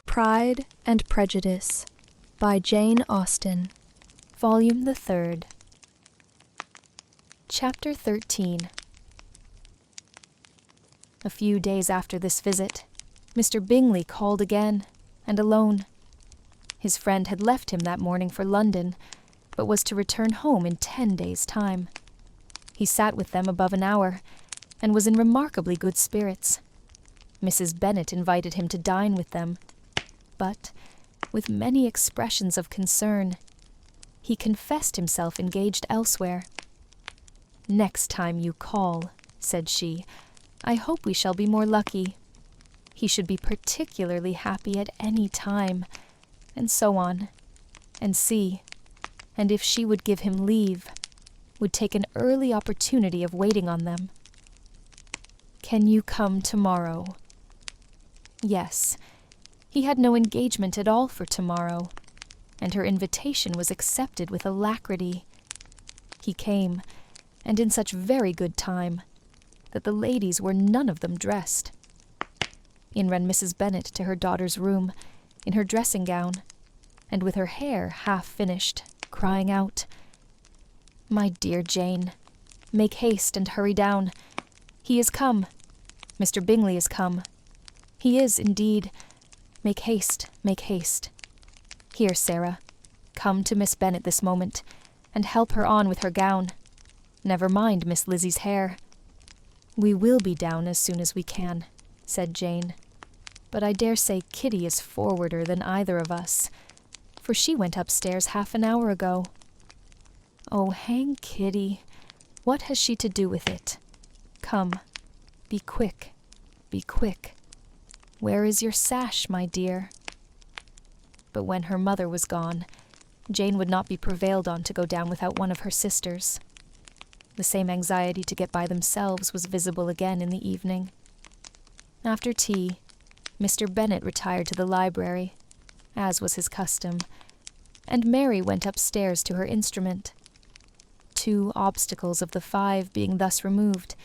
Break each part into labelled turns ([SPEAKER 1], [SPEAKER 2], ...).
[SPEAKER 1] Pride and Prejudice by Jane Austen, Volume the 3rd. Chapter 13. A few days after this visit, Mr. Bingley called again, and alone. His friend had left him that morning for London, but was to return home in 10 days' time. He sat with them above an hour, and was in remarkably good spirits. Mrs. Bennet invited him to dine with them, but, with many expressions of concern, he confessed himself engaged elsewhere. "Next time you call," said she, "I hope we shall be more lucky. He should be particularly happy at any time," and so on, and see, and if she would give him leave, would take an early opportunity of waiting on them. "Can you come tomorrow?" Yes, he had no engagement at all for tomorrow, and her invitation was accepted with alacrity. He came, and in such very good time, that the ladies were none of them dressed. In ran Mrs. Bennet to her daughter's room, in her dressing gown, and with her hair half finished, crying out, "My dear Jane, make haste and hurry down. He is come. Mr. Bingley is come. He is, indeed. Make haste, make haste. Here, Sarah, come to Miss Bennet this moment, and help her on with her gown. Never mind Miss Lizzie's hair." "We will be down as soon as we can," said Jane, "but I dare say Kitty is forwarder than either of us, for she went upstairs half an hour ago." "Oh, hang Kitty! What has she to do with it? Come, be quick, be quick. Where is your sash, my dear?" But when her mother was gone, Jane would not be prevailed on to go down without one of her sisters. The same anxiety to get by themselves was visible again in the evening. After tea, Mr. Bennet retired to the library, as was his custom, and Mary went upstairs to her instrument. 2 obstacles of the 5 being thus removed,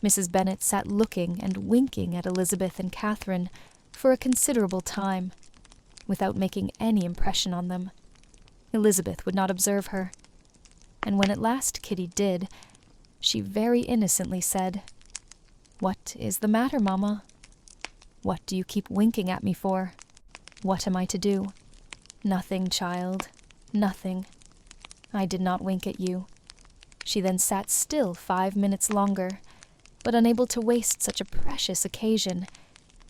[SPEAKER 1] Mrs. Bennet sat looking and winking at Elizabeth and Catherine for a considerable time, without making any impression on them. Elizabeth would not observe her, and when at last Kitty did, she very innocently said, "What is the matter, mamma? What do you keep winking at me for? What am I to do?" "Nothing, child, nothing. I did not wink at you." She then sat still 5 minutes longer, but unable to waste such a precious occasion,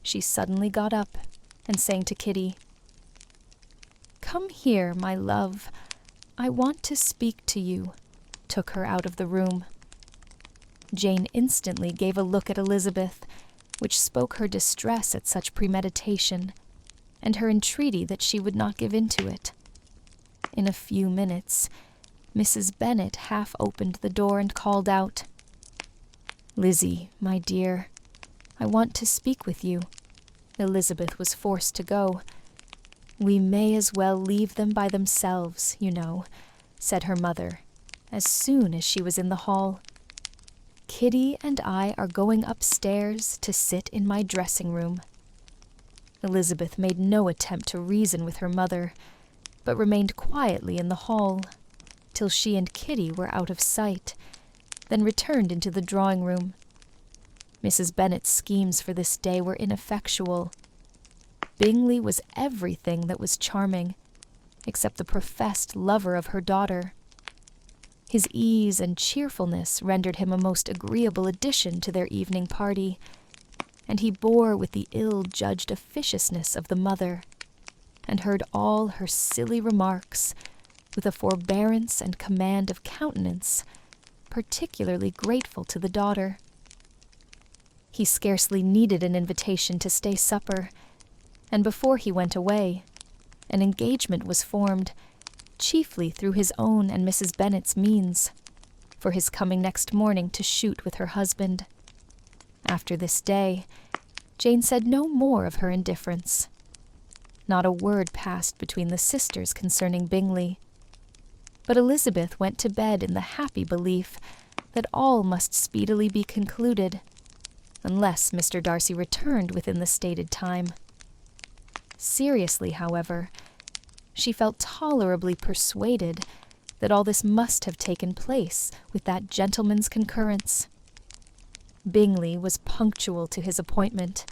[SPEAKER 1] she suddenly got up, and saying to Kitty, "Come here, my love, I want to speak to you," took her out of the room. Jane instantly gave a look at Elizabeth, which spoke her distress at such premeditation, and her entreaty that she would not give in to it. In a few minutes, Mrs. Bennet half opened the door and called out, "Lizzie, my dear, I want to speak with you." Elizabeth was forced to go. "We may as well leave them by themselves, you know," said her mother, as soon as she was in the hall. "Kitty and I are going upstairs to sit in my dressing-room." Elizabeth made no attempt to reason with her mother, but remained quietly in the hall, till she and Kitty were out of sight, then returned into the drawing-room. Mrs. Bennet's schemes for this day were ineffectual. Bingley was everything that was charming, except the professed lover of her daughter. His ease and cheerfulness rendered him a most agreeable addition to their evening party, and he bore with the ill-judged officiousness of the mother, and heard all her silly remarks with a forbearance and command of countenance particularly grateful to the daughter. He scarcely needed an invitation to stay supper, and before he went away, an engagement was formed, chiefly through his own and Mrs. Bennet's means, for his coming next morning to shoot with her husband. After this day, Jane said no more of her indifference. Not a word passed between the sisters concerning Bingley, but Elizabeth went to bed in the happy belief that all must speedily be concluded, unless Mr. Darcy returned within the stated time. Seriously, however, she felt tolerably persuaded that all this must have taken place with that gentleman's concurrence. Bingley was punctual to his appointment,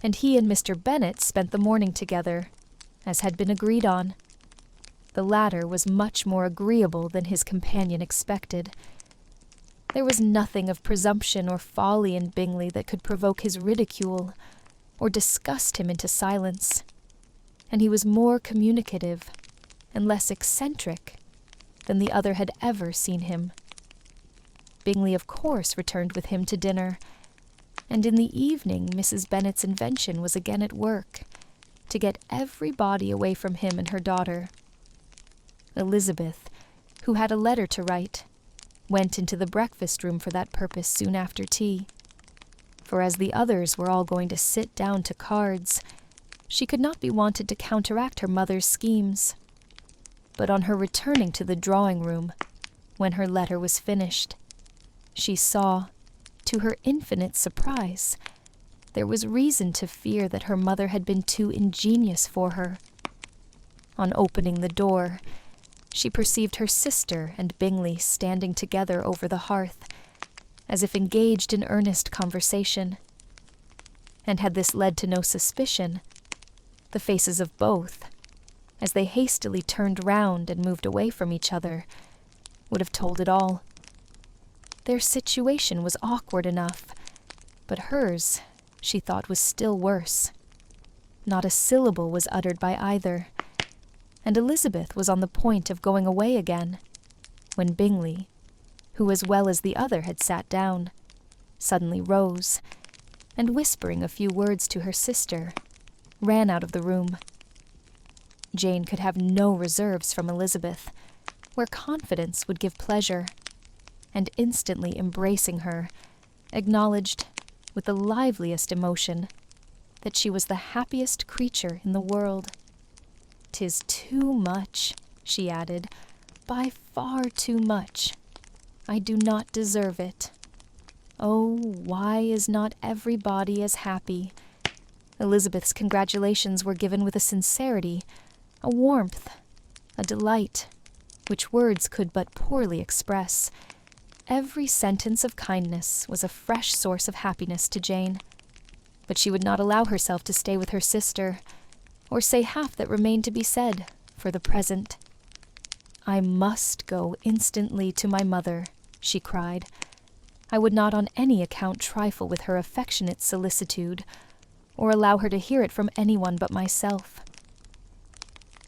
[SPEAKER 1] and he and Mr. Bennet spent the morning together, as had been agreed on. The latter was much more agreeable than his companion expected. There was nothing of presumption or folly in Bingley that could provoke his ridicule, or disgust him into silence, and he was more communicative and less eccentric than the other had ever seen him. Bingley, of course, returned with him to dinner, and in the evening Mrs. Bennet's invention was again at work, to get everybody away from him and her daughter. Elizabeth, who had a letter to write, went into the breakfast-room for that purpose soon after tea, for as the others were all going to sit down to cards, she could not be wanted to counteract her mother's schemes. But on her returning to the drawing-room, when her letter was finished, she saw, to her infinite surprise, there was reason to fear that her mother had been too ingenious for her. On opening the door, she perceived her sister and Bingley standing together over the hearth, as if engaged in earnest conversation. And had this led to no suspicion, the faces of both, as they hastily turned round and moved away from each other, would have told it all. Their situation was awkward enough, but hers, she thought, was still worse. Not a syllable was uttered by either, and Elizabeth was on the point of going away again, when Bingley, who as well as the other had sat down, suddenly rose, and whispering a few words to her sister, ran out of the room. Jane could have no reserves from Elizabeth, where confidence would give pleasure, and instantly embracing her, acknowledged, with the liveliest emotion, that she was the happiest creature in the world. "'Tis too much," she added, "by far too much. I do not deserve it. Oh, why is not everybody as happy?" Elizabeth's congratulations were given with a sincerity, a warmth, a delight, which words could but poorly express. Every sentence of kindness was a fresh source of happiness to Jane, but she would not allow herself to stay with her sister, or say half that remained to be said, for the present. "I must go instantly to my mother," she cried. "I would not on any account trifle with her affectionate solicitude, or allow her to hear it from anyone but myself.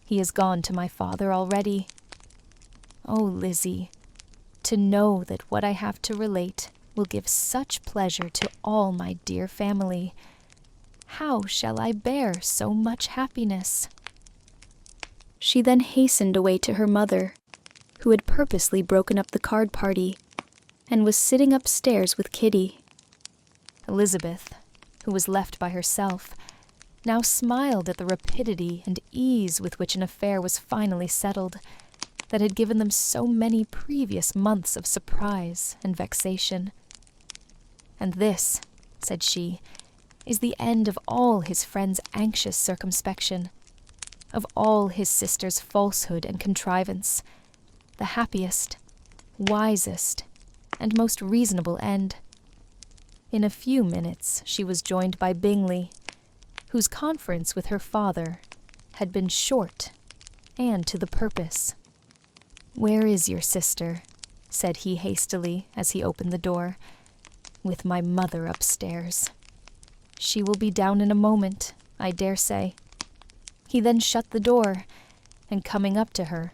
[SPEAKER 1] He is gone to my father already. Oh, Lizzie, to know that what I have to relate will give such pleasure to all my dear family. How shall I bear so much happiness?" She then hastened away to her mother, who had purposely broken up the card party, and was sitting upstairs with Kitty. Elizabeth, who was left by herself, now smiled at the rapidity and ease with which an affair was finally settled, that had given them so many previous months of surprise and vexation. "And this," said she, "is the end of all his friend's anxious circumspection, of all his sister's falsehood and contrivance, the happiest, wisest, and most reasonable end." In a few minutes she was joined by Bingley, whose conference with her father had been short and to the purpose. "Where is your sister?" said he hastily as he opened the door. "With my mother upstairs. She will be down in a moment, I dare say." He then shut the door, and coming up to her,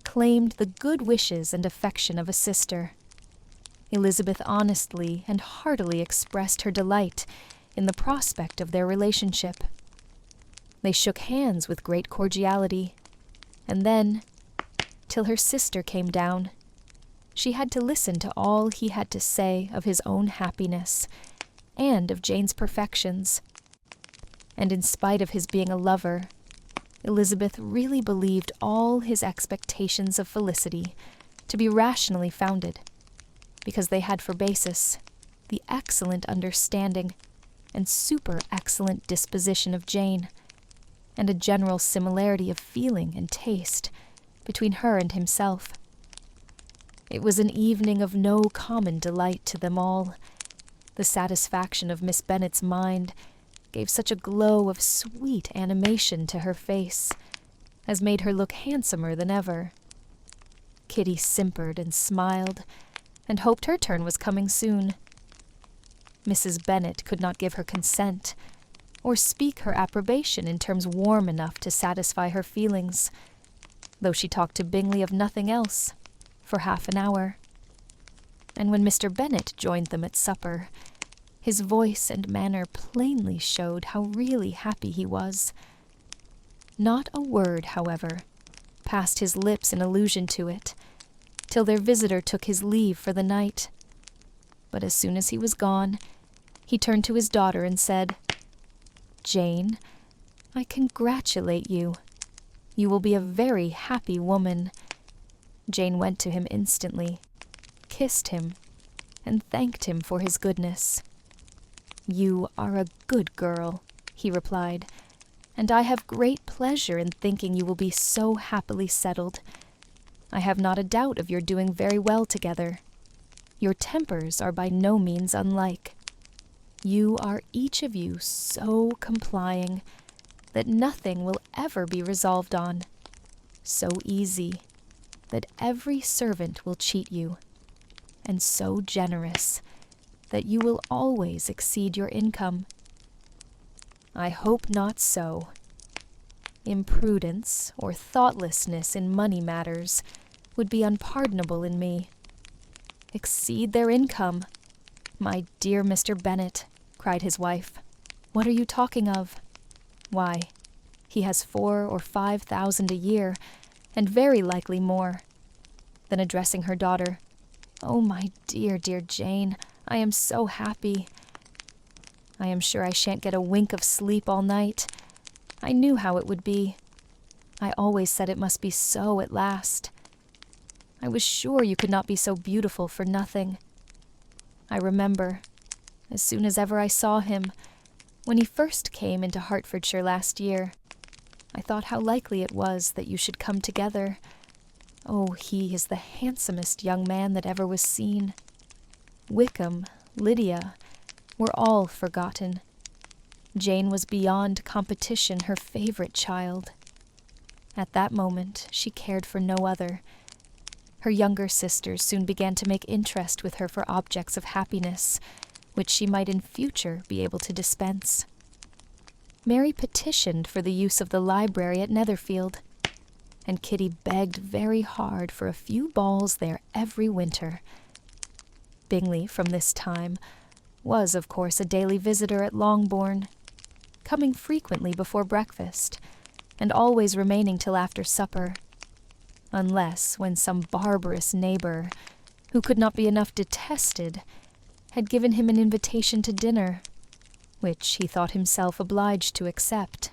[SPEAKER 1] claimed the good wishes and affection of a sister. Elizabeth honestly and heartily expressed her delight in the prospect of their relationship. They shook hands with great cordiality, and then, till her sister came down, she had to listen to all he had to say of his own happiness, and of Jane's perfections. And in spite of his being a lover, Elizabeth really believed all his expectations of felicity to be rationally founded, because they had for basis the excellent understanding and super-excellent disposition of Jane, and a general similarity of feeling and taste between her and himself. It was an evening of no common delight to them all. The satisfaction of Miss Bennet's mind gave such a glow of sweet animation to her face as made her look handsomer than ever. Kitty simpered and smiled, and hoped her turn was coming soon. Mrs. Bennet could not give her consent, or speak her approbation in terms warm enough to satisfy her feelings, though she talked to Bingley of nothing else for half an hour. And when Mr. Bennet joined them at supper, his voice and manner plainly showed how really happy he was. Not a word, however, passed his lips in allusion to it, till their visitor took his leave for the night. But as soon as he was gone, he turned to his daughter and said, "Jane, I congratulate you. You will be a very happy woman." Jane went to him instantly, kissed him, and thanked him for his goodness. "You are a good girl," he replied, "and I have great pleasure in thinking you will be so happily settled. I have not a doubt of your doing very well together. Your tempers are by no means unlike. You are each of you so complying that nothing will ever be resolved on, so easy that every servant will cheat you, and so generous that you will always exceed your income. I hope not so. Imprudence or thoughtlessness in money matters would be unpardonable in me. Exceed their income! My dear Mr. Bennet," cried his wife, "what are you talking of? Why, he has 4,000 or 5,000 a year, and very likely more." Then addressing her daughter, "Oh, my dear, dear Jane, I am so happy. I am sure I shan't get a wink of sleep all night. I knew how it would be. I always said it must be so at last. I was sure you could not be so beautiful for nothing. I remember, as soon as ever I saw him, when he first came into Hertfordshire last year, I thought how likely it was that you should come together. Oh, he is the handsomest young man that ever was seen. Wickham, Lydia, were all forgotten. Jane was beyond competition her favorite child. At that moment she cared for no other. Her younger sisters soon began to make interest with her for objects of happiness, which she might in future be able to dispense. Mary petitioned for the use of the library at Netherfield, and Kitty begged very hard for a few balls there every winter. Bingley, from this time, was of course a daily visitor at Longbourn, coming frequently before breakfast, and always remaining till after supper, unless when some barbarous neighbor, who could not be enough detested, had given him an invitation to dinner, which he thought himself obliged to accept.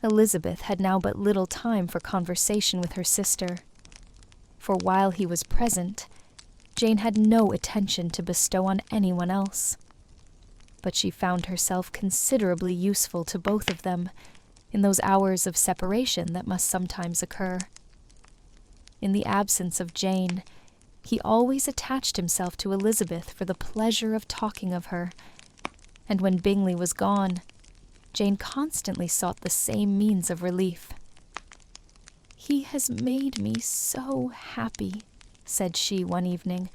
[SPEAKER 1] Elizabeth had now but little time for conversation with her sister, for while he was present, Jane had no attention to bestow on anyone else. But she found herself considerably useful to both of them in those hours of separation that must sometimes occur. In the absence of Jane, he always attached himself to Elizabeth for the pleasure of talking of her, and when Bingley was gone, Jane constantly sought the same means of relief. "He has made me so happy," said she one evening,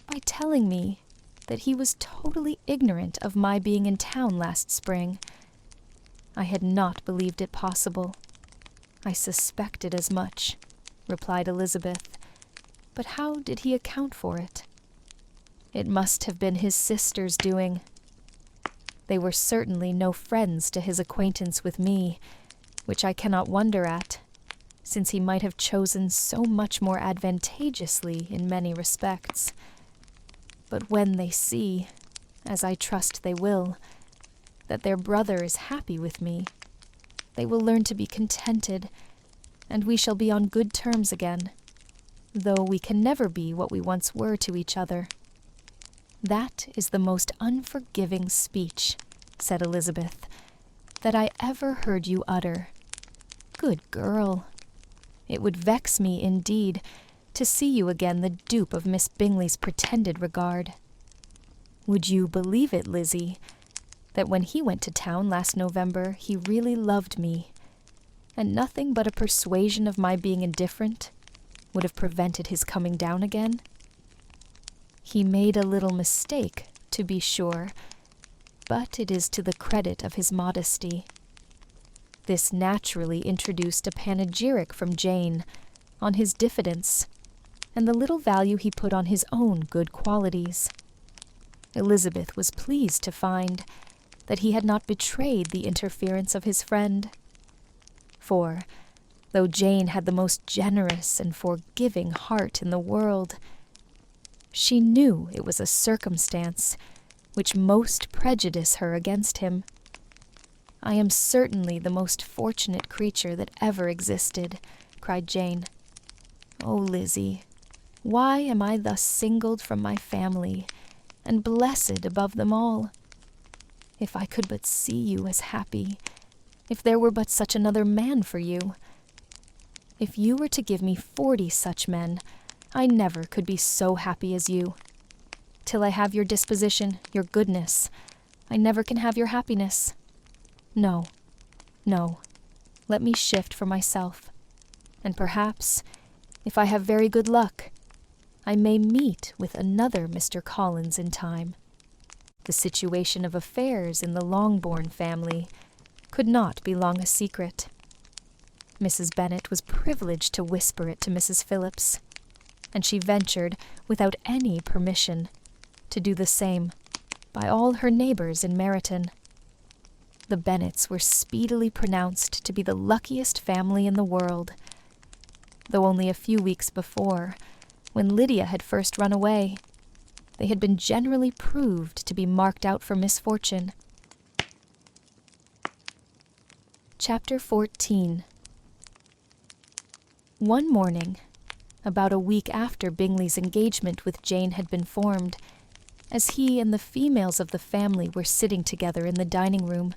[SPEAKER 1] "by telling me that he was totally ignorant of my being in town last spring. I had not believed it possible. I suspected as much," replied Elizabeth. "But how did he account for it?" "It must have been his sister's doing. They were certainly no friends to his acquaintance with me, which I cannot wonder at, since he might have chosen so much more advantageously in many respects. But when they see, as I trust they will, that their brother is happy with me, they will learn to be contented, and we shall be on good terms again, though we can never be what we once were to each other." "That is the most unforgiving speech," said Elizabeth, that I ever heard you utter. Good girl. It would vex me, indeed, to see you again the dupe of Miss Bingley's pretended regard. Would you believe it, Lizzie, that when he went to town last November he really loved me, and nothing but a persuasion of my being indifferent would have prevented his coming down again? He made a little mistake, to be sure, but it is to the credit of his modesty. This naturally introduced a panegyric from Jane on his diffidence, and the little value he put on his own good qualities. Elizabeth was pleased to find that he had not betrayed the interference of his friend. For, though Jane had the most generous and forgiving heart in the world, she knew it was a circumstance which most prejudiced her against him. I am certainly the most fortunate creature that ever existed, cried Jane. Oh, Lizzie, why am I thus singled from my family, and blessed above them all? If I could but see you as happy, if there were but such another man for you. If you were to give me 40 such men, I never could be so happy as you. Till I have your disposition, your goodness, I never can have your happiness. No, no, let me shift for myself, and perhaps, if I have very good luck, I may meet with another Mr. Collins in time. The situation of affairs in the Longbourn family could not be long a secret. Mrs. Bennet was privileged to whisper it to Mrs. Phillips, and she ventured, without any permission, to do the same by all her neighbours in Meryton. The Bennets were speedily pronounced to be the luckiest family in the world, though only a few weeks before, when Lydia had first run away, they had been generally proved to be marked out for misfortune. Chapter 14. One morning, about a week after Bingley's engagement with Jane had been formed, as he and the females of the family were sitting together in the dining-room,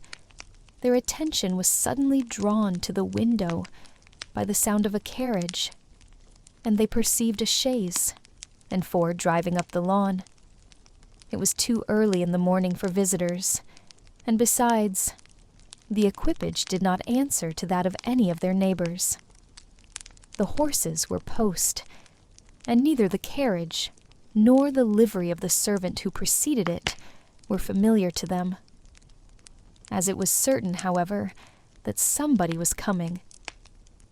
[SPEAKER 1] their attention was suddenly drawn to the window by the sound of a carriage, and they perceived a chaise and 4 driving up the lawn. It was too early in the morning for visitors, and besides, the equipage did not answer to that of any of their neighbours. The horses were post, and neither the carriage nor the livery of the servant who preceded it were familiar to them. As it was certain, however, that somebody was coming,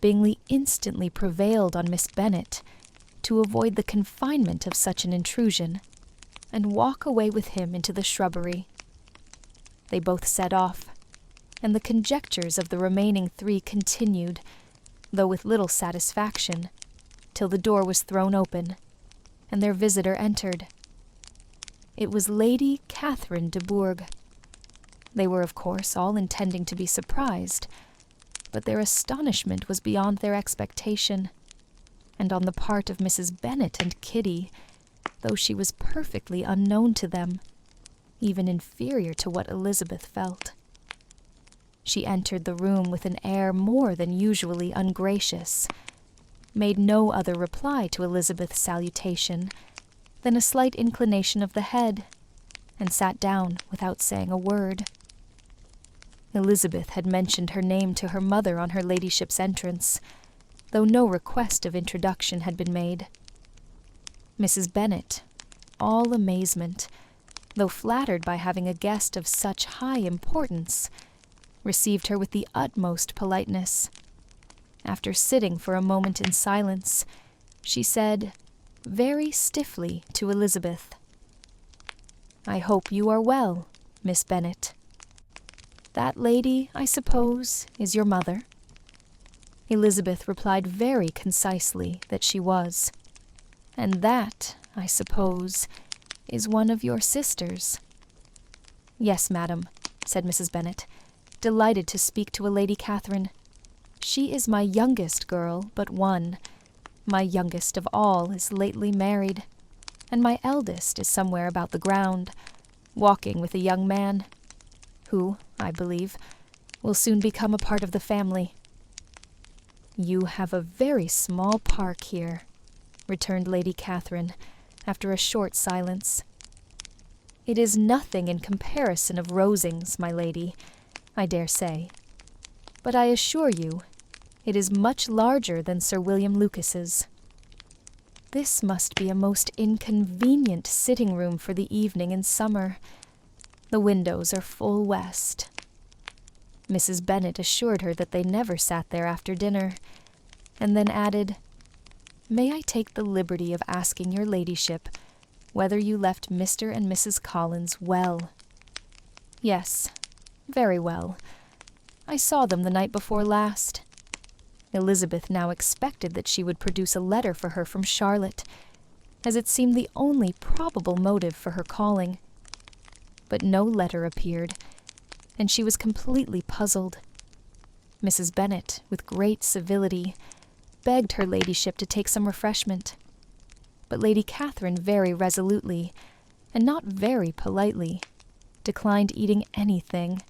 [SPEAKER 1] Bingley instantly prevailed on Miss Bennet to avoid the confinement of such an intrusion, and walk away with him into the shrubbery. They both set off, and the conjectures of the remaining 3 continued, though with little satisfaction, till the door was thrown open, and their visitor entered. It was Lady Catherine de Bourgh. They were, of course, all intending to be surprised, but their astonishment was beyond their expectation, and on the part of Mrs. Bennet and Kitty, though she was perfectly unknown to them, even inferior to what Elizabeth felt. She entered the room with an air more than usually ungracious, made no other reply to Elizabeth's salutation than a slight inclination of the head, and sat down without saying a word. Elizabeth had mentioned her name to her mother on her ladyship's entrance, though no request of introduction had been made. Mrs. Bennet, all amazement, though flattered by having a guest of such high importance, received her with the utmost politeness. After sitting for a moment in silence, she said, very stiffly, to Elizabeth, "I hope you are well, Miss Bennet. That lady, I suppose, is your mother?" Elizabeth replied very concisely that she was. "And that, I suppose, is one of your sisters?" "Yes, madam," said Mrs. Bennet, delighted to speak to a Lady Catherine. "She is my youngest girl but one. My youngest of all is lately married, and my eldest is somewhere about the ground, walking with a young man, who, I believe, will soon become a part of the family." "You have a very small park here," returned Lady Catherine, after a short silence. "It is nothing in comparison of Rosings, my lady, I dare say, but I assure you it is much larger than Sir William Lucas's. This must be a most inconvenient sitting-room for the evening in summer. The windows are full west." Mrs. Bennet assured her that they never sat there after dinner, and then added, "May I take the liberty of asking your ladyship whether you left Mr. and Mrs. Collins well?" "Yes, very well. I saw them the night before last." Elizabeth now expected that she would produce a letter for her from Charlotte, as it seemed the only probable motive for her calling. But no letter appeared, and she was completely puzzled. Mrs. Bennet, with great civility, begged her ladyship to take some refreshment, but Lady Catherine very resolutely, and not very politely, declined eating anything,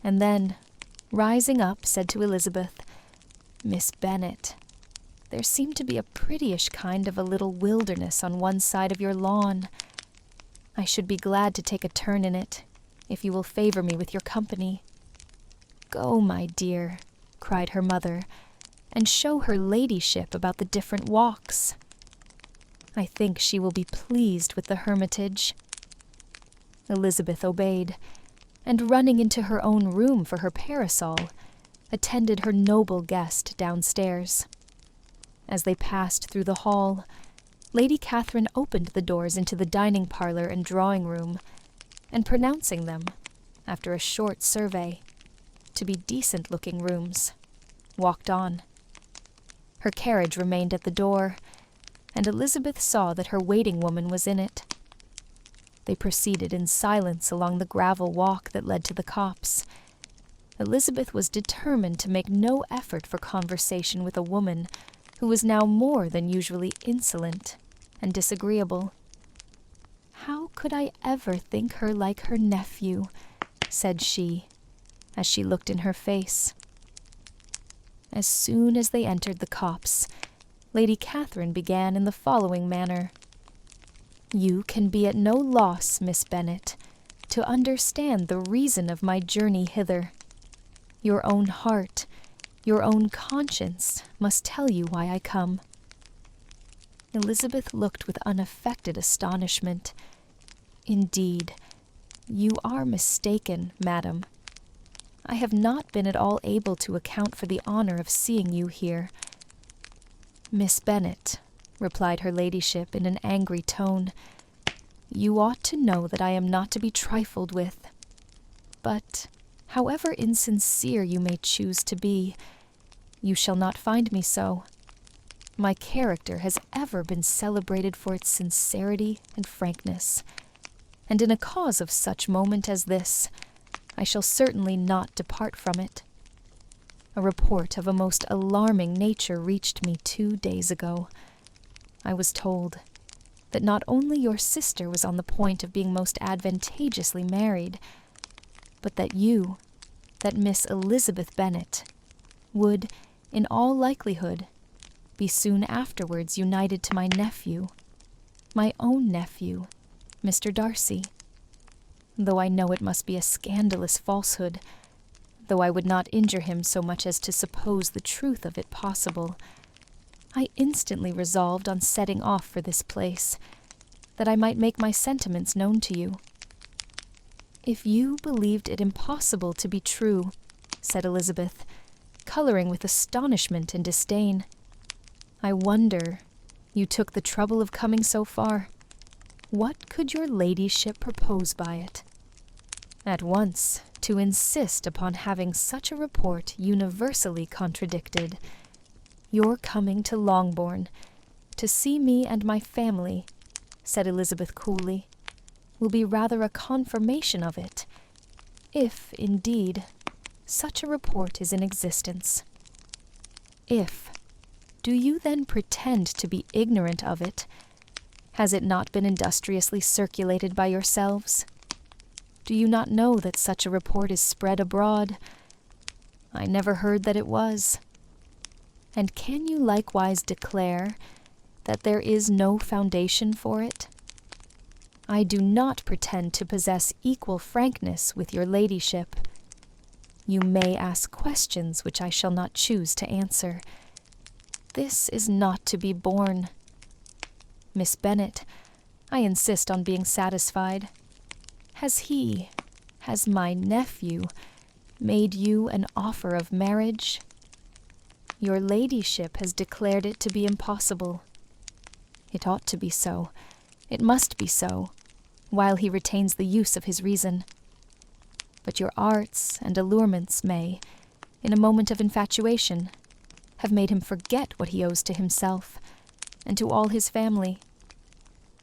[SPEAKER 1] and then, rising up, said to Elizabeth, "Miss Bennet, there seemed to be a prettyish kind of a little wilderness on one side of your lawn. I should be glad to take a turn in it, if you will favor me with your company." "Go, my dear," cried her mother, "and show her ladyship about the different walks. I think she will be pleased with the hermitage." Elizabeth obeyed, and running into her own room for her parasol, attended her noble guest downstairs. As they passed through the hall, Lady Catherine opened the doors into the dining parlour and drawing-room, and pronouncing them, after a short survey, to be decent-looking rooms, walked on. Her carriage remained at the door, and Elizabeth saw that her waiting-woman was in it. They proceeded in silence along the gravel walk that led to the copse. Elizabeth was determined to make no effort for conversation with a woman who was now more than usually insolent and disagreeable. "How could I ever think her like her nephew?" said she, as she looked in her face. As soon as they entered the copse, Lady Catherine began in the following manner. "You can be at no loss, Miss Bennet, to understand the reason of my journey hither. Your own heart, your own conscience must tell you why I come." Elizabeth looked with unaffected astonishment. "Indeed, you are mistaken, madam. I have not been at all able to account for the honor of seeing you here." "Miss Bennet," replied her ladyship in an angry tone, "you ought to know that I am not to be trifled with. But, however insincere you may choose to be, you shall not find me so. My character has ever been celebrated for its sincerity and frankness, and in a cause of such moment as this, I shall certainly not depart from it. A report of a most alarming nature reached me 2 days ago. I was told that not only your sister was on the point of being most advantageously married, but that you, that Miss Elizabeth Bennet, would, in all likelihood, be soon afterwards united to my nephew, my own nephew, Mr. Darcy. Though I know it must be a scandalous falsehood, though I would not injure him so much as to suppose the truth of it possible, I instantly resolved on setting off for this place, that I might make my sentiments known to you." "If you believed it impossible to be true," said Elizabeth, coloring with astonishment and disdain, "I wonder you took the trouble of coming so far. What could your ladyship propose by it?" "At once to insist upon having such a report universally contradicted. Your coming to Longbourn, to see me and my family," said Elizabeth coolly, "will be rather a confirmation of it, if, indeed, such a report is in existence. If, do you then pretend to be ignorant of it? Has it not been industriously circulated by yourselves? Do you not know that such a report is spread abroad, I never heard that it was. And can you likewise declare that there is no foundation for it? I do not pretend to possess equal frankness with your ladyship. You may ask questions which I shall not choose to answer. This is not to be borne. Miss Bennet, I insist on being satisfied. Has my nephew, made you an offer of marriage? Your ladyship has declared it to be impossible. It ought to be so. It must be so, while he retains the use of his reason. But your arts and allurements may, in a moment of infatuation, have made him forget what he owes to himself and to all his family.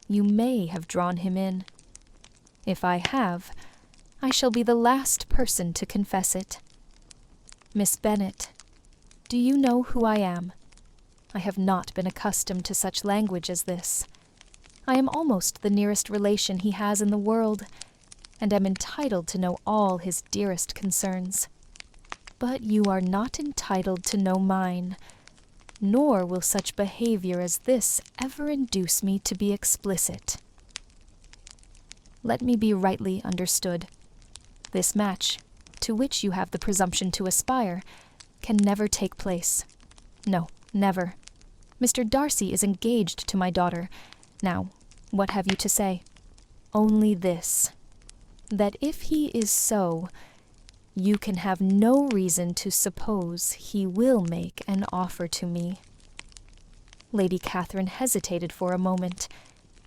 [SPEAKER 1] You may have drawn him in. If I have, I shall be the last person to confess it. Miss Bennet, do you know who I am? I have not been accustomed to such language as this. I am almost the nearest relation he has in the world, and am entitled to know all his dearest concerns. But you are not entitled to know mine, nor will such behavior as this ever induce me to be explicit. Let me be rightly understood. This match, to which you have the presumption to aspire, can never take place. No, never. Mr. Darcy is engaged to my daughter. Now, what have you to say? Only this, that if he is so, you can have no reason to suppose he will make an offer to me. Lady Catherine hesitated for a moment,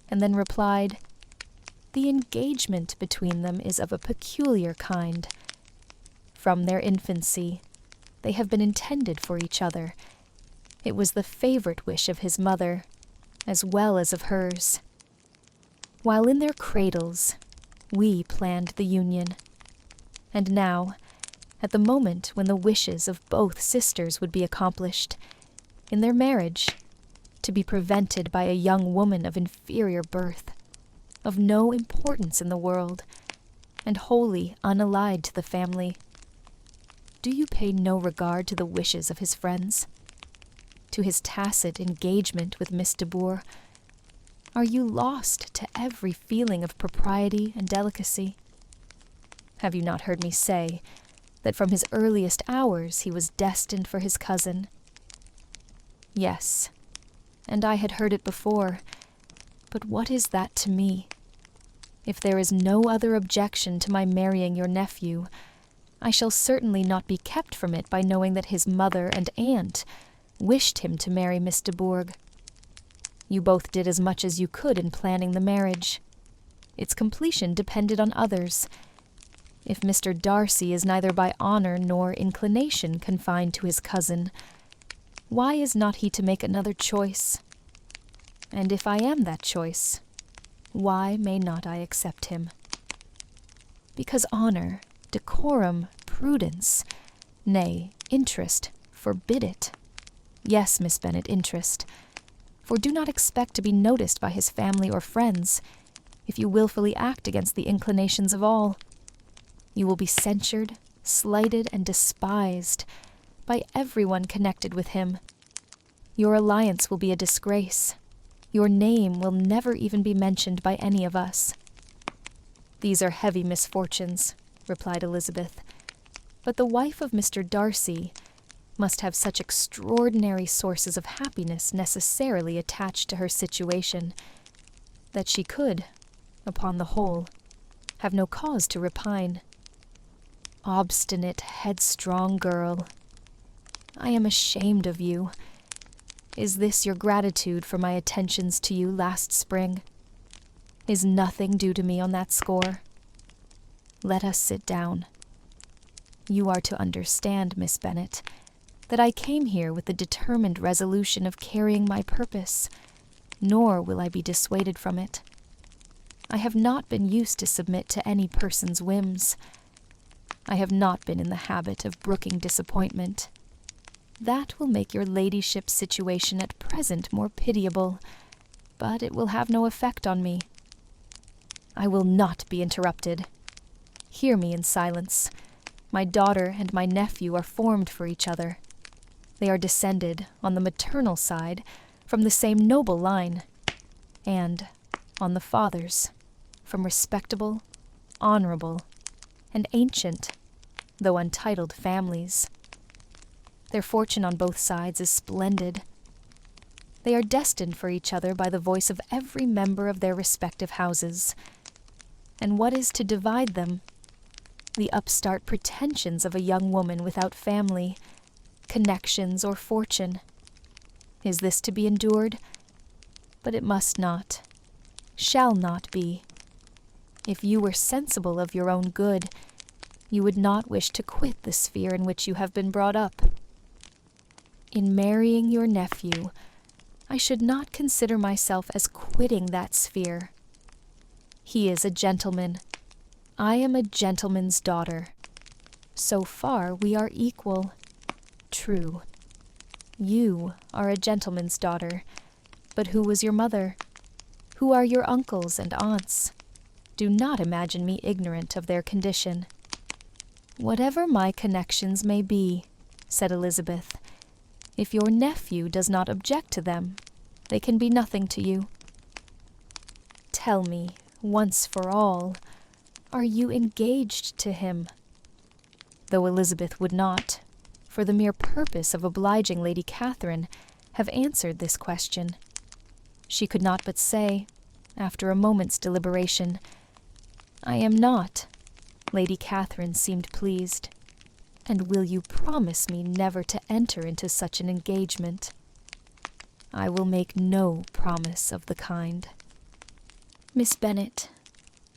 [SPEAKER 1] and then replied, The engagement between them is of a peculiar kind. From their infancy, they have been intended for each other. It was the favorite wish of his mother, as well as of hers. While in their cradles, we planned the union. And now, at the moment when the wishes of both sisters would be accomplished, in their marriage, to be prevented by a young woman of inferior birth, of no importance in the world, and wholly unallied to the family. Do you pay no regard to the wishes of his friends? To his tacit engagement with Miss de Bourgh? Are you lost to every feeling of propriety and delicacy? Have you not heard me say that from his earliest hours he was destined for his cousin? Yes, and I had heard it before, but what is that to me? If there is no other objection to my marrying your nephew, I shall certainly not be kept from it by knowing that his mother and aunt wished him to marry Miss de Bourgh. You both did as much as you could in planning the marriage. Its completion depended on others. If Mr. Darcy is neither by honor nor inclination confined to his cousin, why is not he to make another choice? And if I am that choice, why may not I accept him? Because honor, decorum, prudence, nay, interest, forbid it. Yes, Miss Bennet, interest. For do not expect to be noticed by his family or friends, if you willfully act against the inclinations of all. You will be censured, slighted, and despised by everyone connected with him. Your alliance will be a disgrace. Your name will never even be mentioned by any of us. These are heavy misfortunes, replied Elizabeth, but the wife of Mr. Darcy must have such extraordinary sources of happiness necessarily attached to her situation, that she could, upon the whole, have no cause to repine. Obstinate, headstrong girl, I am ashamed of you. Is this your gratitude for my attentions to you last spring? Is nothing due to me on that score? Let us sit down. You are to understand, Miss Bennet, that I came here with the determined resolution of carrying my purpose, nor will I be dissuaded from it. I have not been used to submit to any person's whims. I have not been in the habit of brooking disappointment. That will make your ladyship's situation at present more pitiable, but it will have no effect on me. I will not be interrupted. Hear me in silence. My daughter and my nephew are formed for each other. They are descended, on the maternal side, from the same noble line, and, on the father's, from respectable, honorable, and ancient, though untitled families. Their fortune on both sides is splendid. They are destined for each other by the voice of every member of their respective houses. And what is to divide them? The upstart pretensions of a young woman without family, connections, or fortune. Is this to be endured? But it must not, shall not be. If you were sensible of your own good, you would not wish to quit the sphere in which you have been brought up. In marrying your nephew, I should not consider myself as quitting that sphere. He is a gentleman. I am a gentleman's daughter. So far we are equal. True. You are a gentleman's daughter. But who was your mother? Who are your uncles and aunts? Do not imagine me ignorant of their condition. Whatever my connections may be, said Elizabeth, if your nephew does not object to them, they can be nothing to you. Tell me, once for all, are you engaged to him? Though Elizabeth would not, for the mere purpose of obliging Lady Catherine, have answered this question, she could not but say, after a moment's deliberation, I am not. Lady Catherine seemed pleased. And will you promise me never to enter into such an engagement? I will make no promise of the kind. Miss Bennet,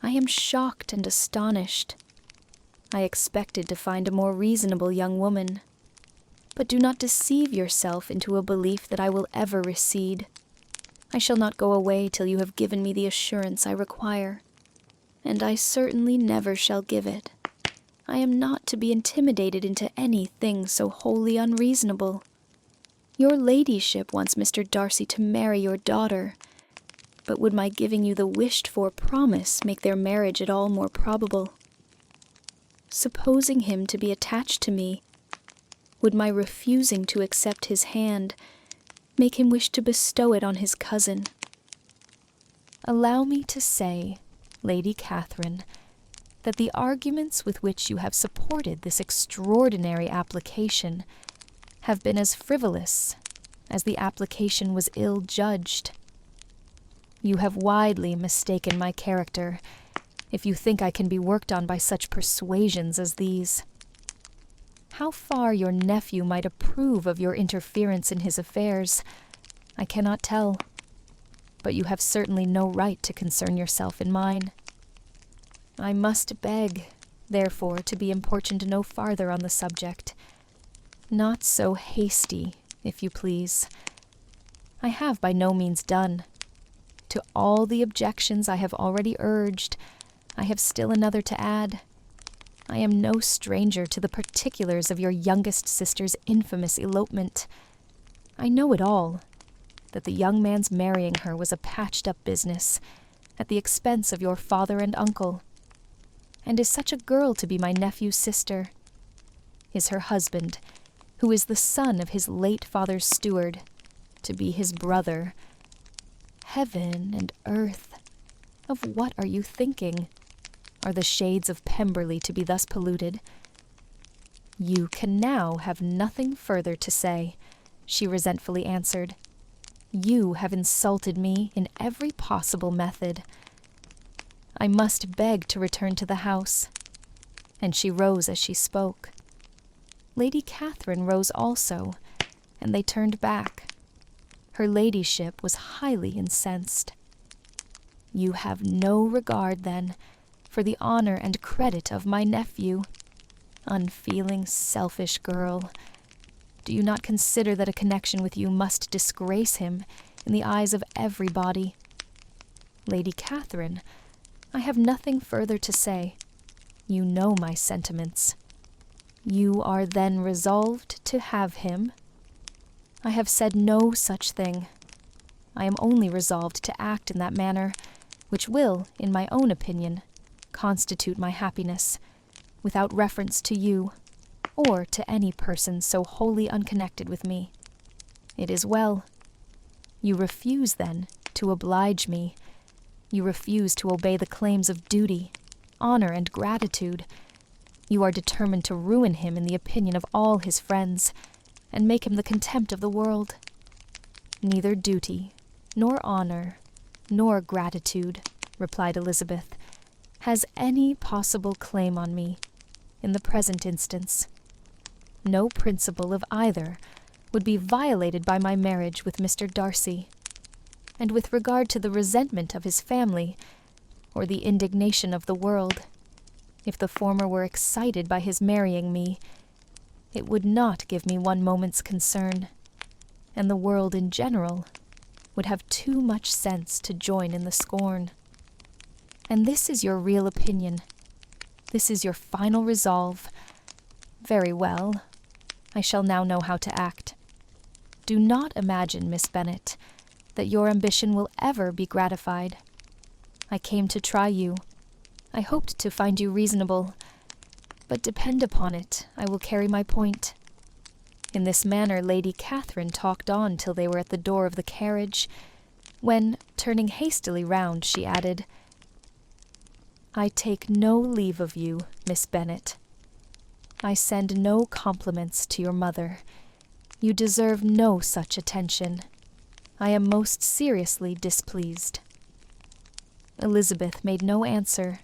[SPEAKER 1] I am shocked and astonished. I expected to find a more reasonable young woman. But do not deceive yourself into a belief that I will ever recede. I shall not go away till you have given me the assurance I require, and I certainly never shall give it. I am not to be intimidated into anything so wholly unreasonable. Your ladyship wants Mr. Darcy to marry your daughter, but would my giving you the wished-for promise make their marriage at all more probable? Supposing him to be attached to me, would my refusing to accept his hand make him wish to bestow it on his cousin? Allow me to say, Lady Catherine, that the arguments with which you have supported this extraordinary application have been as frivolous as the application was ill-judged. You have widely mistaken my character, if you think I can be worked on by such persuasions as these. How far your nephew might approve of your interference in his affairs, I cannot tell, but you have certainly no right to concern yourself in mine. I must beg, therefore, to be importuned no farther on the subject. Not so hasty, if you please. I have by no means done. To all the objections I have already urged, I have still another to add. I am no stranger to the particulars of your youngest sister's infamous elopement. I know it all, that the young man's marrying her was a patched-up business, at the expense of your father and uncle. And is such a girl to be my nephew's sister? Is her husband, who is the son of his late father's steward, to be his brother? Heaven and earth, of what are you thinking? Are the shades of Pemberley to be thus polluted? You can now have nothing further to say, she resentfully answered. You have insulted me in every possible method. I must beg to return to the house. And she rose as she spoke. Lady Catherine rose also, and they turned back. Her ladyship was highly incensed. You have no regard, then, for the honor and credit of my nephew. Unfeeling, selfish girl. Do you not consider that a connection with you must disgrace him in the eyes of everybody? Lady Catherine, I have nothing further to say. You know my sentiments. You are then resolved to have him? I have said no such thing. I am only resolved to act in that manner, which will, in my own opinion, constitute my happiness, without reference to you, or to any person so wholly unconnected with me. It is well. You refuse, then, to oblige me. You refuse to obey the claims of duty, honor, and gratitude. You are determined to ruin him in the opinion of all his friends, and make him the contempt of the world. Neither duty, nor honor, nor gratitude, replied Elizabeth, has any possible claim on me, in the present instance. No principle of either would be violated by my marriage with Mr. Darcy, and with regard to the resentment of his family, or the indignation of the world, if the former were excited by his marrying me, it would not give me one moment's concern, and the world in general would have too much sense to join in the scorn. And this is your real opinion. This is your final resolve. Very well. I shall now know how to act. Do not imagine, Miss Bennet, that your ambition will ever be gratified. I came to try you. I hoped to find you reasonable, but depend upon it, I will carry my point. In this manner Lady Catherine talked on till they were at the door of the carriage, when, turning hastily round, she added, I take no leave of you, Miss Bennet. I send no compliments to your mother. You deserve no such attention. I am most seriously displeased. Elizabeth made no answer,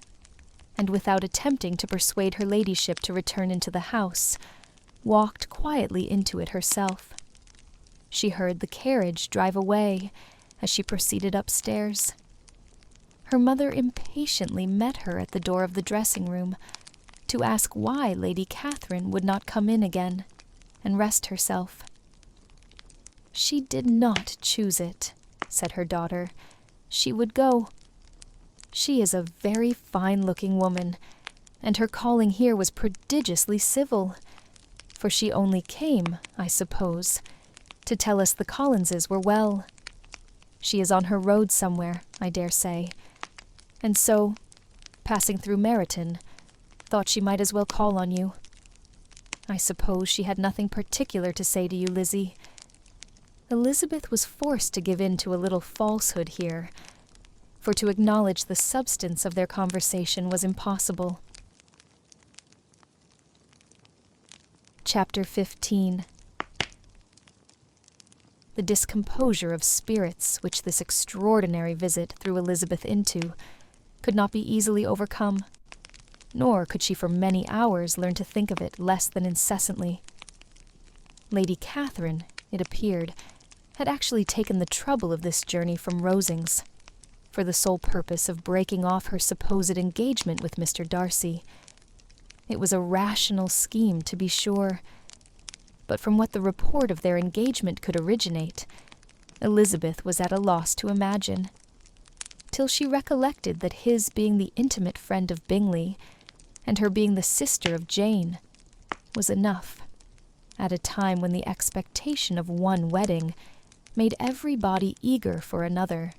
[SPEAKER 1] and without attempting to persuade her ladyship to return into the house, walked quietly into it herself. She heard the carriage drive away as she proceeded upstairs. Her mother impatiently met her at the door of the dressing-room to ask why Lady Catherine would not come in again and rest herself. She did not choose it, said her daughter. She would go. She is a very fine-looking woman, and her calling here was prodigiously civil, for she only came, I suppose, to tell us the Collinses were well. She is on her road somewhere, I dare say, and so, passing through Meryton, thought she might as well call on you. I suppose she had nothing particular to say to you, Lizzie. Elizabeth was forced to give in to a little falsehood here, for to acknowledge the substance of their conversation was impossible. Chapter 15. The discomposure of spirits which this extraordinary visit threw Elizabeth into could not be easily overcome, nor could she for many hours learn to think of it less than incessantly. Lady Catherine, it appeared, had actually taken the trouble of this journey from Rosings, for the sole purpose of breaking off her supposed engagement with Mr. Darcy. It was a rational scheme, to be sure, but from what the report of their engagement could originate, Elizabeth was at a loss to imagine, till she recollected that his being the intimate friend of Bingley, and her being the sister of Jane, was enough, at a time when the expectation of one wedding made everybody eager for another,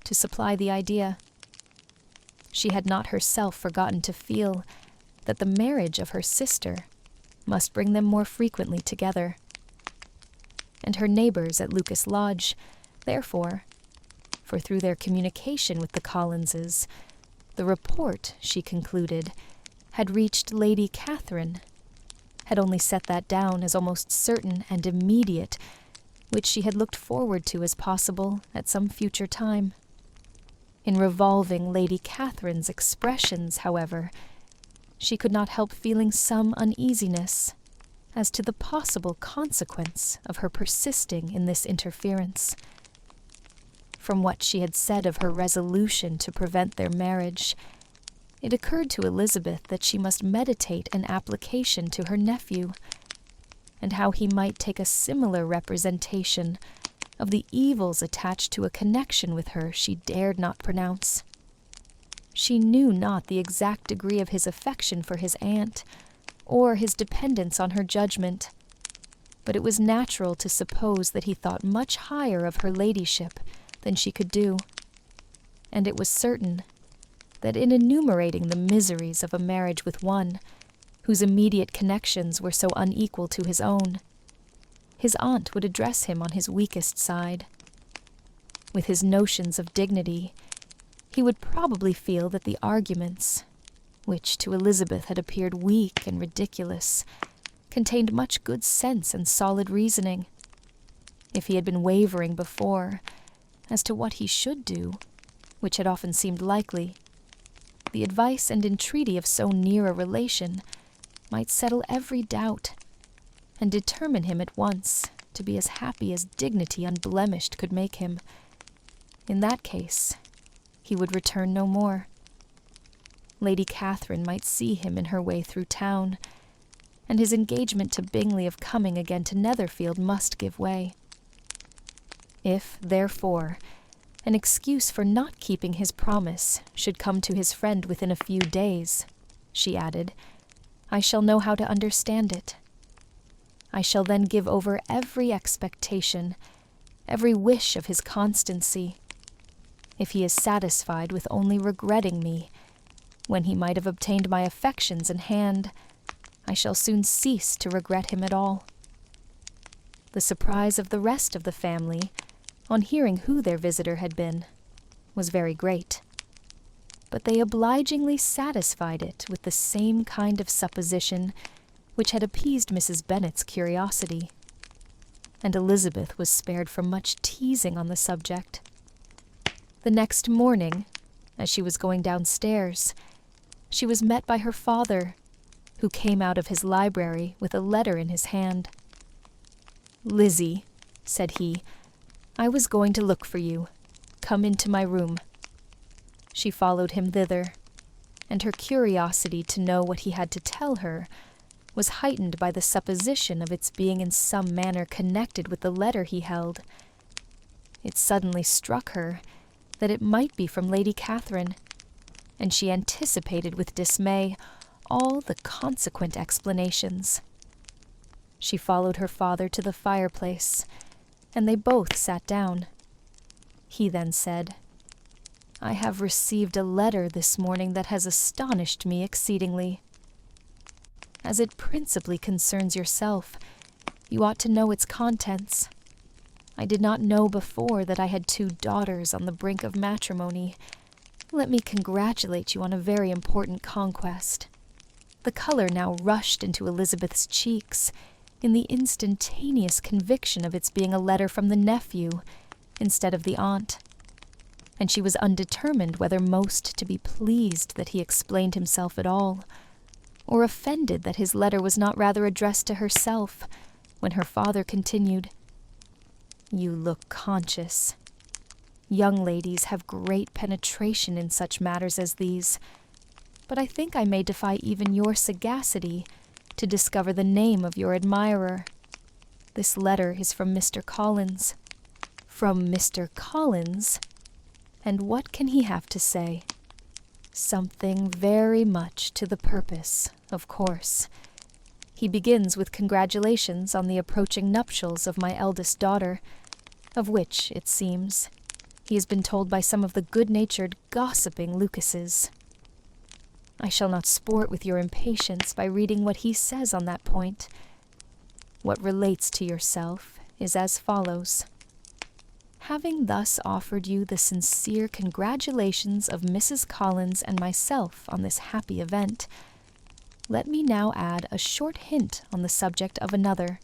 [SPEAKER 1] to supply the idea. She had not herself forgotten to feel that the marriage of her sister must bring them more frequently together, and her neighbours at Lucas Lodge, therefore, for through their communication with the Collinses, the report, she concluded, had reached Lady Catherine, had only set that down as almost certain and immediate, which she had looked forward to as possible at some future time. In revolving Lady Catherine's expressions, however, she could not help feeling some uneasiness as to the possible consequence of her persisting in this interference. From what she had said of her resolution to prevent their marriage, it occurred to Elizabeth that she must meditate an application to her nephew, and how he might take a similar representation of the evils attached to a connection with her she dared not pronounce. She knew not the exact degree of his affection for his aunt, or his dependence on her judgment, but it was natural to suppose that he thought much higher of her ladyship than she could do, and it was certain that in enumerating the miseries of a marriage with one, whose immediate connections were so unequal to his own. His aunt would address him on his weakest side. With his notions of dignity, he would probably feel that the arguments, which to Elizabeth had appeared weak and ridiculous, contained much good sense and solid reasoning. If he had been wavering before as to what he should do, which had often seemed likely, the advice and entreaty of so near a relation might settle every doubt and determine him at once to be as happy as dignity unblemished could make him. In that case, he would return no more. Lady Catherine might see him in her way through town, and his engagement to Bingley of coming again to Netherfield must give way. If, therefore, an excuse for not keeping his promise should come to his friend within a few days, she added, I shall know how to understand it. I shall then give over every expectation, every wish of his constancy. If he is satisfied with only regretting me, when he might have obtained my affections in hand, I shall soon cease to regret him at all. The surprise of the rest of the family, on hearing who their visitor had been, was very great, but they obligingly satisfied it with the same kind of supposition which had appeased Mrs. Bennet's curiosity, and Elizabeth was spared from much teasing on the subject. The next morning, as she was going downstairs, she was met by her father, who came out of his library with a letter in his hand. "Lizzie," said he, "I was going to look for you. Come into my room." She followed him thither, and her curiosity to know what he had to tell her was heightened by the supposition of its being in some manner connected with the letter he held. It suddenly struck her that it might be from Lady Catherine, and she anticipated with dismay all the consequent explanations. She followed her father to the fireplace, and they both sat down. He then said, "I have received a letter this morning that has astonished me exceedingly. As it principally concerns yourself, you ought to know its contents. I did not know before that I had 2 daughters on the brink of matrimony. Let me congratulate you on a very important conquest." The color now rushed into Elizabeth's cheeks, in the instantaneous conviction of its being a letter from the nephew, instead of the aunt, and she was undetermined whether most to be pleased that he explained himself at all, or offended that his letter was not rather addressed to herself, when her father continued, "You look conscious. Young ladies have great penetration in such matters as these, but I think I may defy even your sagacity to discover the name of your admirer. This letter is from Mr. Collins." "From Mr. Collins? And what can he have to say?" "Something very much to the purpose, of course. He begins with congratulations on the approaching nuptials of my eldest daughter, of which, it seems, he has been told by some of the good-natured, gossiping Lucases. I shall not sport with your impatience by reading what he says on that point. What relates to yourself is as follows. Having thus offered you the sincere congratulations of Mrs. Collins and myself on this happy event, let me now add a short hint on the subject of another,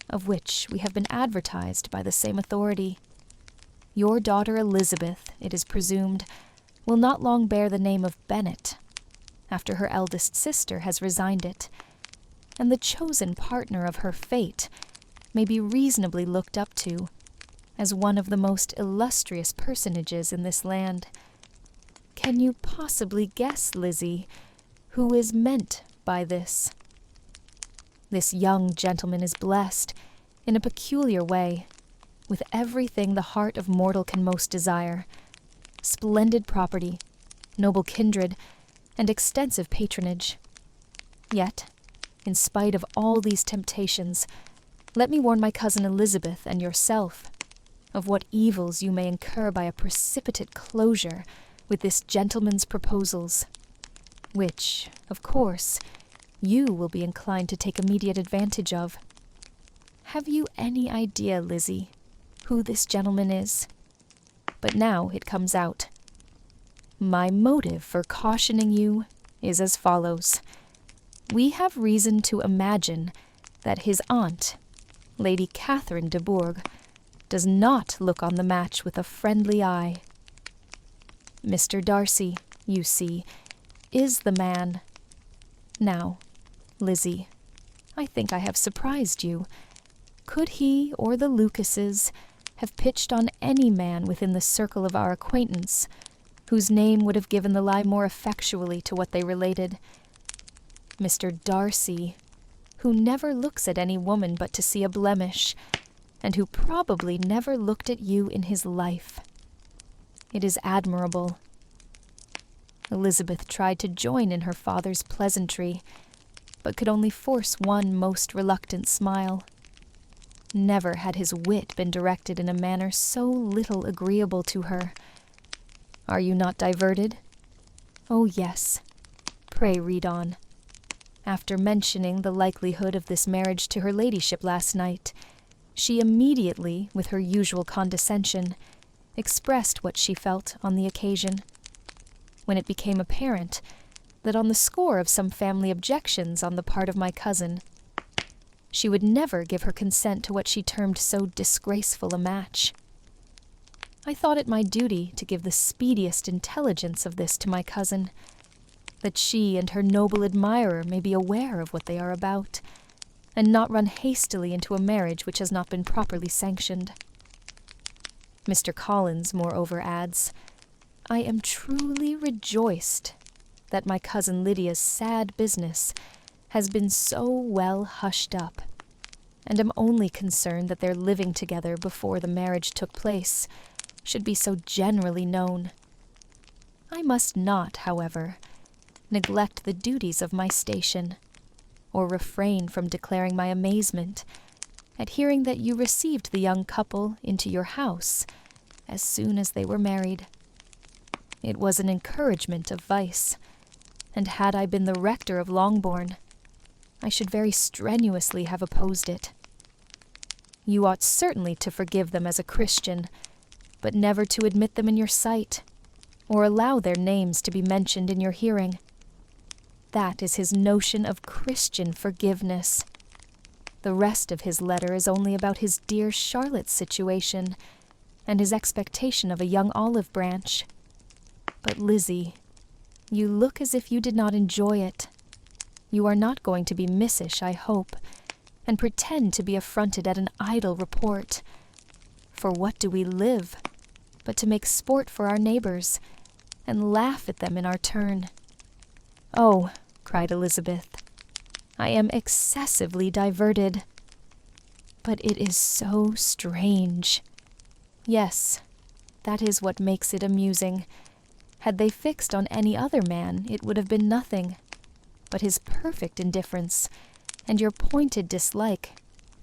[SPEAKER 1] of which we have been advertised by the same authority. Your daughter Elizabeth, it is presumed, will not long bear the name of Bennet, after her eldest sister has resigned it, and the chosen partner of her fate may be reasonably looked up to as one of the most illustrious personages in this land. Can you possibly guess, Lizzie, who is meant by this? This young gentleman is blessed, in a peculiar way, with everything the heart of mortal can most desire: splendid property, noble kindred, and extensive patronage. Yet, in spite of all these temptations, let me warn my cousin Elizabeth and yourself of what evils you may incur by a precipitate closure with this gentleman's proposals, which, of course, you will be inclined to take immediate advantage of. Have you any idea, Lizzie, who this gentleman is? But now it comes out. My motive for cautioning you is as follows. We have reason to imagine that his aunt, Lady Catherine de Bourgh, does not look on the match with a friendly eye. Mr. Darcy, you see, is the man. Now, Lizzie, I think I have surprised you. Could he or the Lucases have pitched on any man within the circle of our acquaintance, whose name would have given the lie more effectually to what they related? Mr. Darcy, who never looks at any woman but to see a blemish, and who probably never looked at you in his life. It is admirable. Elizabeth tried to join in her father's pleasantry, but could only force one most reluctant smile. Never had his wit been directed in a manner so little agreeable to her. Are you not diverted? Oh, yes. Pray read on. After mentioning the likelihood of this marriage to her ladyship last night, she immediately, with her usual condescension, expressed what she felt on the occasion. When it became apparent that on the score of some family objections on the part of my cousin, she would never give her consent to what she termed so disgraceful a match. I thought it my duty to give the speediest intelligence of this to my cousin, that she and her noble admirer may be aware of what they are about, and not run hastily into a marriage which has not been properly sanctioned. Mr. Collins, moreover, adds, I am truly rejoiced that my cousin Lydia's sad business has been so well hushed up, and am only concerned that their living together before the marriage took place should be so generally known. I must not, however, neglect the duties of my station, or refrain from declaring my amazement at hearing that you received the young couple into your house as soon as they were married. It was an encouragement of vice, and had I been the rector of Longbourn, I should very strenuously have opposed it. You ought certainly to forgive them as a Christian, but never to admit them in your sight, or allow their names to be mentioned in your hearing. That is his notion of Christian forgiveness. The rest of his letter is only about his dear Charlotte's situation, and his expectation of a young olive branch. But, Lizzie, you look as if you did not enjoy it. You are not going to be missish, I hope, and pretend to be affronted at an idle report. For what do we live, but to make sport for our neighbors, and laugh at them in our turn? Oh, cried Elizabeth, I am excessively diverted. But it is so strange. Yes, that is what makes it amusing. Had they fixed on any other man, it would have been nothing. But his perfect indifference, and your pointed dislike,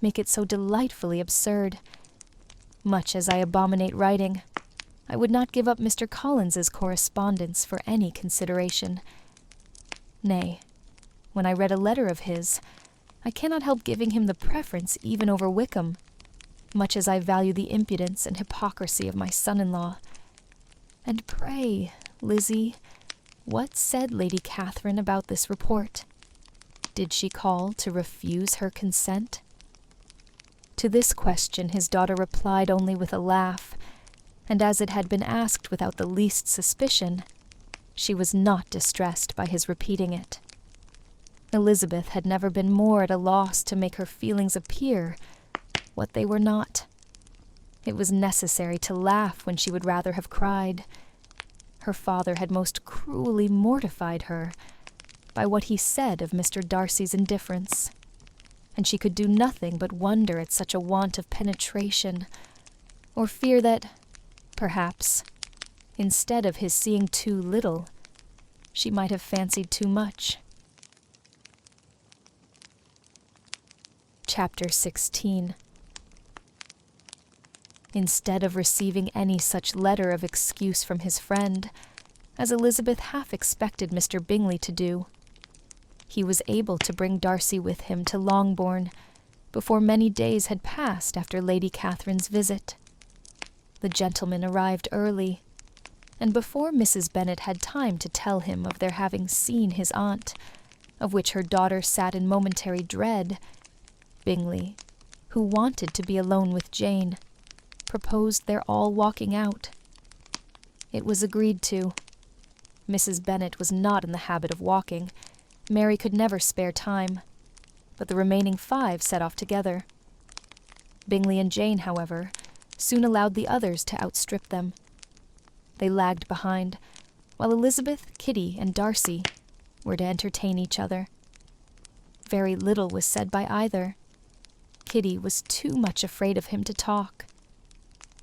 [SPEAKER 1] make it so delightfully absurd. Much as I abominate writing, I would not give up Mr. Collins's correspondence for any consideration. Nay, when I read a letter of his, I cannot help giving him the preference even over Wickham, much as I value the impudence and hypocrisy of my son-in-law. And pray, Lizzie, what said Lady Catherine about this report? Did she call to refuse her consent? To this question his daughter replied only with a laugh, and as it had been asked without the least suspicion, she was not distressed by his repeating it. Elizabeth had never been more at a loss to make her feelings appear what they were not. It was necessary to laugh when she would rather have cried. Her father had most cruelly mortified her by what he said of Mr. Darcy's indifference, and she could do nothing but wonder at such a want of penetration, or fear that, perhaps, instead of his seeing too little, she might have fancied too much. Chapter 16. Instead of receiving any such letter of excuse from his friend, as Elizabeth half expected Mr. Bingley to do, he was able to bring Darcy with him to Longbourn before many days had passed after Lady Catherine's visit. The gentleman arrived early, and before Mrs. Bennet had time to tell him of their having seen his aunt, of which her daughter sat in momentary dread, Bingley, who wanted to be alone with Jane, proposed their all walking out. It was agreed to. Mrs. Bennet was not in the habit of walking. Mary could never spare time, but the remaining 5 set off together. Bingley and Jane, however, soon allowed the others to outstrip them. They lagged behind, while Elizabeth, Kitty, and Darcy were to entertain each other. Very little was said by either. Kitty was too much afraid of him to talk.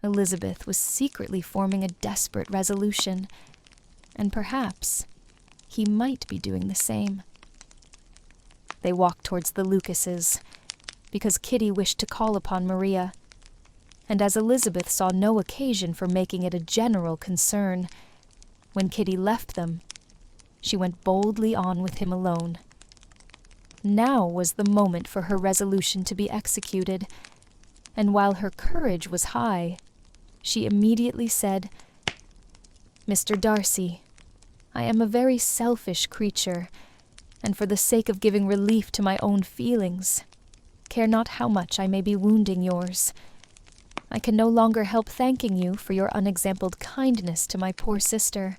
[SPEAKER 1] Elizabeth was secretly forming a desperate resolution, and perhaps he might be doing the same. They walked towards the Lucases, because Kitty wished to call upon Maria, and as Elizabeth saw no occasion for making it a general concern, when Kitty left them, she went boldly on with him alone. Now was the moment for her resolution to be executed, and while her courage was high, she immediately said, "Mr. Darcy, I am a very selfish creature, and for the sake of giving relief to my own feelings, care not how much I may be wounding yours. I can no longer help thanking you for your unexampled kindness to my poor sister.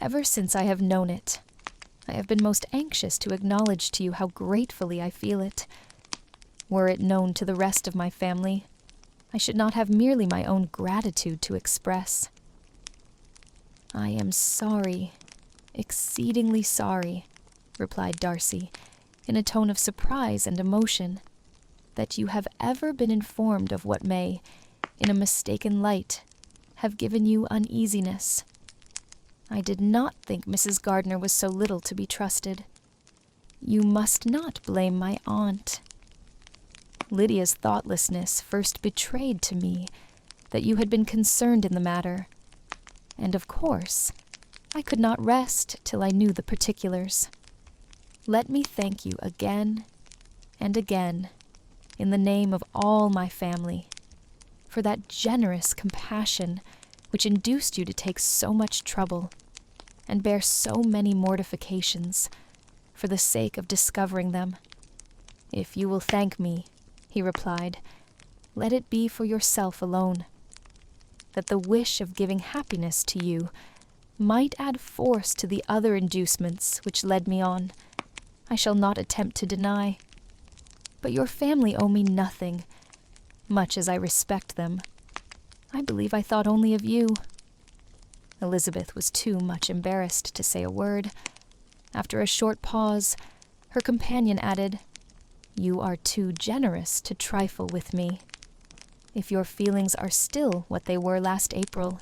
[SPEAKER 1] Ever since I have known it, I have been most anxious to acknowledge to you how gratefully I feel it. Were it known to the rest of my family, I should not have merely my own gratitude to express. I am sorry, exceedingly sorry," replied Darcy, in a tone of surprise and emotion, "that you have ever been informed of what may, in a mistaken light, have given you uneasiness. I did not think Mrs. Gardiner was so little to be trusted. You must not blame my aunt. Lydia's thoughtlessness first betrayed to me that you had been concerned in the matter, and of course I could not rest till I knew the particulars. Let me thank you again and again, in the name of all my family, for that generous compassion which induced you to take so much trouble and bear so many mortifications for the sake of discovering them. If you will thank me," he replied, "let it be for yourself alone. That the wish of giving happiness to you might add force to the other inducements which led me on, I shall not attempt to deny. But your family owe me nothing, much as I respect them. I believe I thought only of you." Elizabeth was too much embarrassed to say a word. After a short pause, her companion added, "You are too generous to trifle with me. If your feelings are still what they were last April,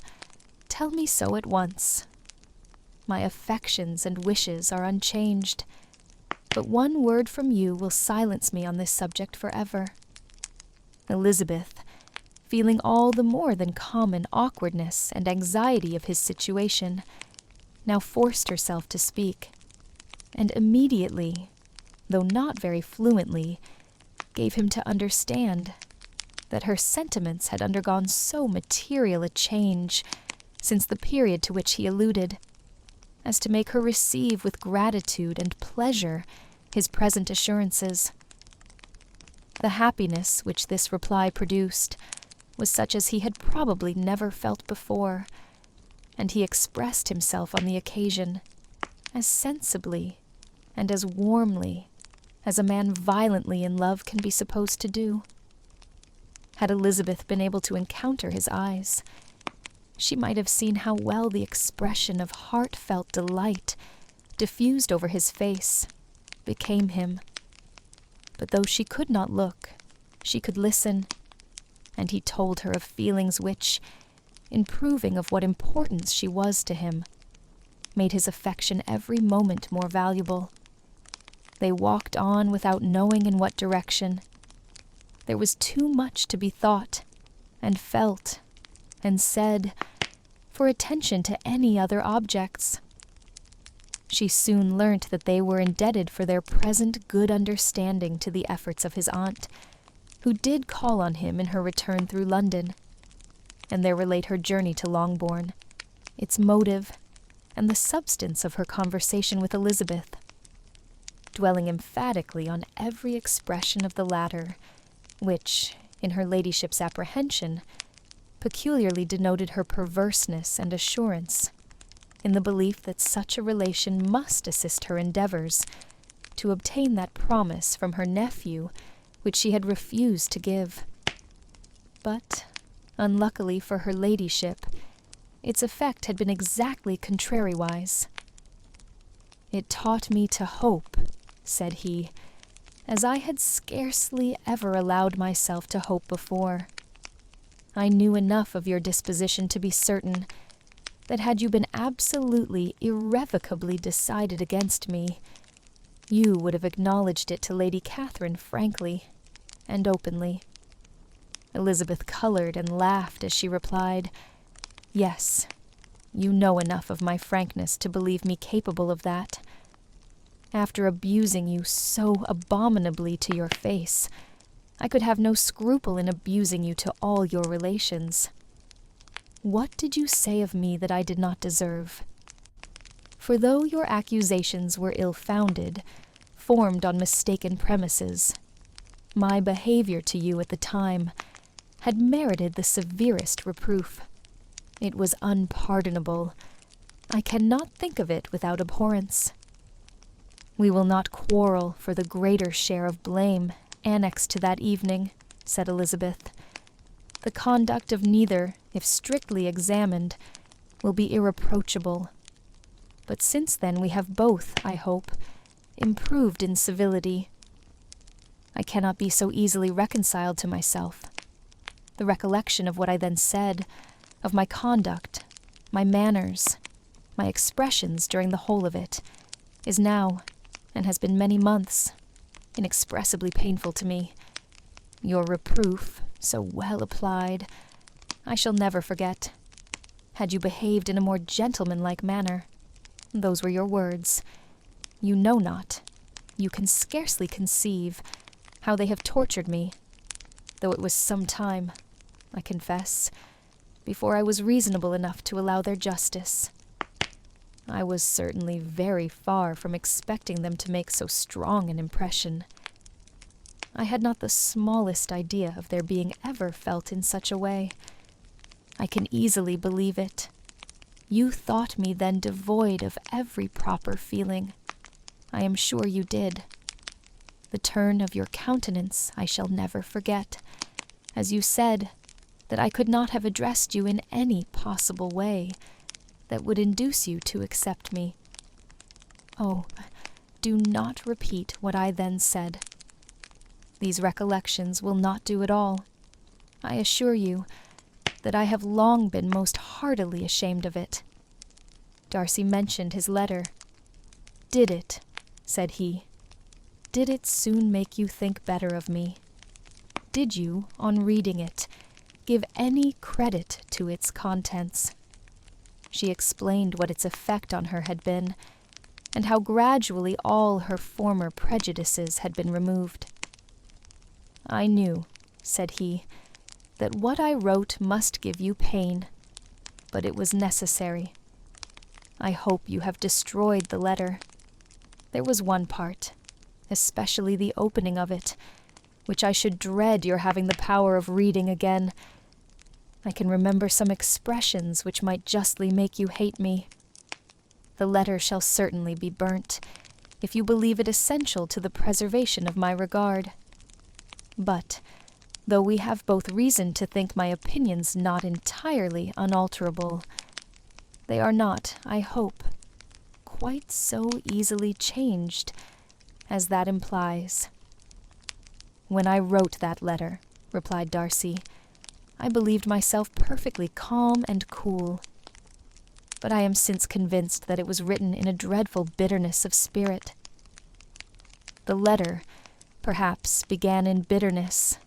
[SPEAKER 1] tell me so at once. My affections and wishes are unchanged, but one word from you will silence me on this subject forever." Elizabeth, feeling all the more than common awkwardness and anxiety of his situation, now forced herself to speak, and immediately, though not very fluently, gave him to understand that her sentiments had undergone so material a change since the period to which he alluded, as to make her receive with gratitude and pleasure his present assurances. The happiness which this reply produced was such as he had probably never felt before, and he expressed himself on the occasion as sensibly and as warmly as a man violently in love can be supposed to do. Had Elizabeth been able to encounter his eyes, she might have seen how well the expression of heartfelt delight diffused over his face became him. But though she could not look, she could listen, and he told her of feelings which, in proving of what importance she was to him, made his affection every moment more valuable. They walked on without knowing in what direction. There was too much to be thought, and felt, and said, for attention to any other objects. She soon learnt that they were indebted for their present good understanding to the efforts of his aunt, who did call on him in her return through London, and there relate her journey to Longbourn, its motive, and the substance of her conversation with Elizabeth, dwelling emphatically on every expression of the latter, which, in her ladyship's apprehension, peculiarly denoted her perverseness and assurance, in the belief that such a relation must assist her endeavours to obtain that promise from her nephew which she had refused to give. But, unluckily for her ladyship, its effect had been exactly contrariwise. "It taught me to hope," said he, "as I had scarcely ever allowed myself to hope before. I knew enough of your disposition to be certain that had you been absolutely, irrevocably decided against me, you would have acknowledged it to Lady Catherine frankly and openly." Elizabeth coloured and laughed as she replied, "Yes, you know enough of my frankness to believe me capable of that. After abusing you so abominably to your face, I could have no scruple in abusing you to all your relations. What did you say of me that I did not deserve? For though your accusations were ill-founded, formed on mistaken premises, my behaviour to you at the time had merited the severest reproof. It was unpardonable. I cannot think of it without abhorrence. We will not quarrel for the greater share of blame annexed to that evening," said Elizabeth. "The conduct of neither, if strictly examined, will be irreproachable. But since then we have both, I hope, improved in civility. I cannot be so easily reconciled to myself. The recollection of what I then said, of my conduct, my manners, my expressions during the whole of it, is now, and has been many months, inexpressibly painful to me. Your reproof, so well applied, I shall never forget. Had you behaved in a more gentlemanlike manner, those were your words, you know not, you can scarcely conceive, how they have tortured me, though it was some time, I confess, before I was reasonable enough to allow their justice. I was certainly very far from expecting them to make so strong an impression. I had not the smallest idea of their being ever felt in such a way. I can easily believe it. You thought me then devoid of every proper feeling. I am sure you did. The turn of your countenance I shall never forget, as you said that I could not have addressed you in any possible way that would induce you to accept me. Oh, do not repeat what I then said. These recollections will not do at all. I assure you that I have long been most heartily ashamed of it. Darcy mentioned his letter. "Did it," said he, "did it soon make you think better of me? Did you, on reading it, give any credit to its contents?" She explained what its effect on her had been, and how gradually all her former prejudices had been removed. "I knew," said he, "that what I wrote must give you pain, but it was necessary. I hope you have destroyed the letter. There was one part, especially the opening of it, which I should dread your having the power of reading again. I can remember some expressions which might justly make you hate me. The letter shall certainly be burnt, if you believe it essential to the preservation of my regard. But, though we have both reason to think my opinions not entirely unalterable, they are not, I hope, quite so easily changed as that implies." "When I wrote that letter," replied Darcy, "I believed myself perfectly calm and cool. But I am since convinced that it was written in a dreadful bitterness of spirit. The letter, perhaps, began in bitterness,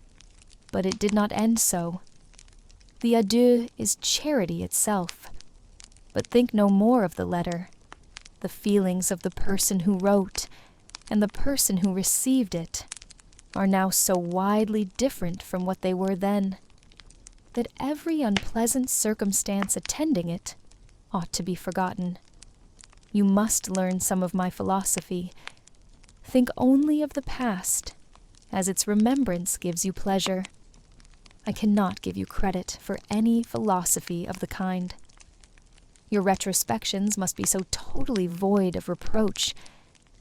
[SPEAKER 1] but it did not end so. The adieu is charity itself. But think no more of the letter. the feelings of the person who wrote and the person who received it are now so widely different from what they were then, that every unpleasant circumstance attending it ought to be forgotten. You must learn some of my philosophy. Think only of the past, as its remembrance gives you pleasure. I cannot give you credit for any philosophy of the kind. Your retrospections must be so totally void of reproach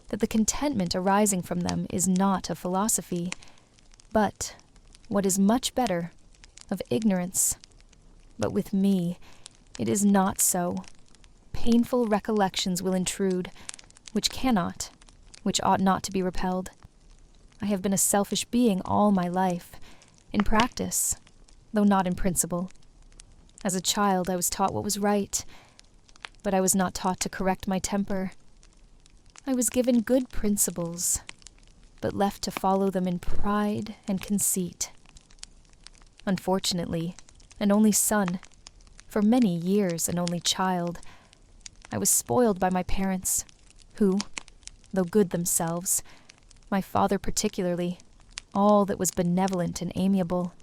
[SPEAKER 1] that the contentment arising from them is not a philosophy, but, what is much better, of ignorance. But with me, it is not so. Painful recollections will intrude, which ought not to be repelled. I have been a selfish being all my life, in practice, though not in principle. As a child, I was taught what was right, but I was not taught to correct my temper. I was given good principles, but left to follow them in pride and conceit. Unfortunately, an only son, for many years an only child, I was spoiled by my parents, who, though good themselves, my father particularly, all that was benevolent and amiable,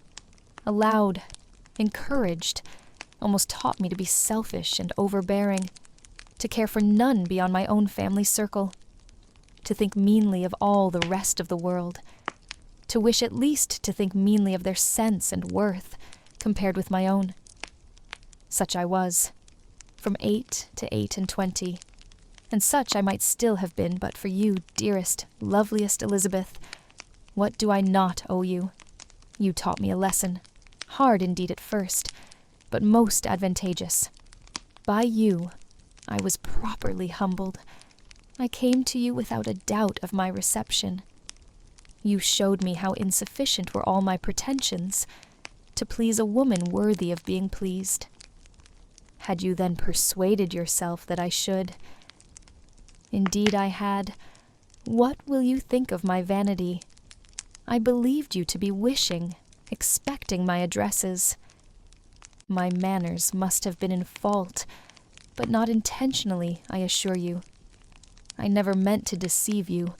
[SPEAKER 1] allowed, encouraged, almost taught me to be selfish and overbearing, to care for none beyond my own family circle, to think meanly of all the rest of the world, to wish at least to think meanly of their sense and worth compared with my own. Such I was, from 8 to 28, and such I might still have been but for you, dearest, loveliest Elizabeth. What do I not owe you? You taught me a lesson, hard indeed at first, but most advantageous. By you, I was properly humbled. I came to you without a doubt of my reception. You showed me how insufficient were all my pretensions to please a woman worthy of being pleased. Had you then persuaded yourself that I should? Indeed I had. What will you think of my vanity? I believed you to be wishing, expecting my addresses. My manners must have been in fault, but not intentionally, I assure you. I never meant to deceive you,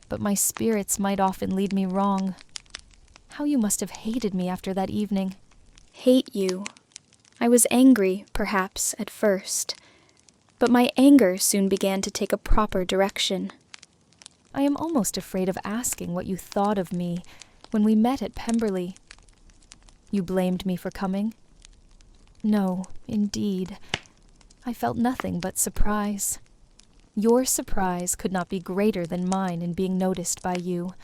[SPEAKER 1] but my spirits might often lead me wrong. How you must have hated me after that evening.
[SPEAKER 2] Hate you. I was angry, perhaps, at first, but my anger soon began to take a proper direction.
[SPEAKER 1] I am almost afraid of asking what you thought of me when we met at Pemberley. You blamed me for coming? No, indeed. I felt nothing but surprise. Your surprise could not be greater than mine in being noticed by you.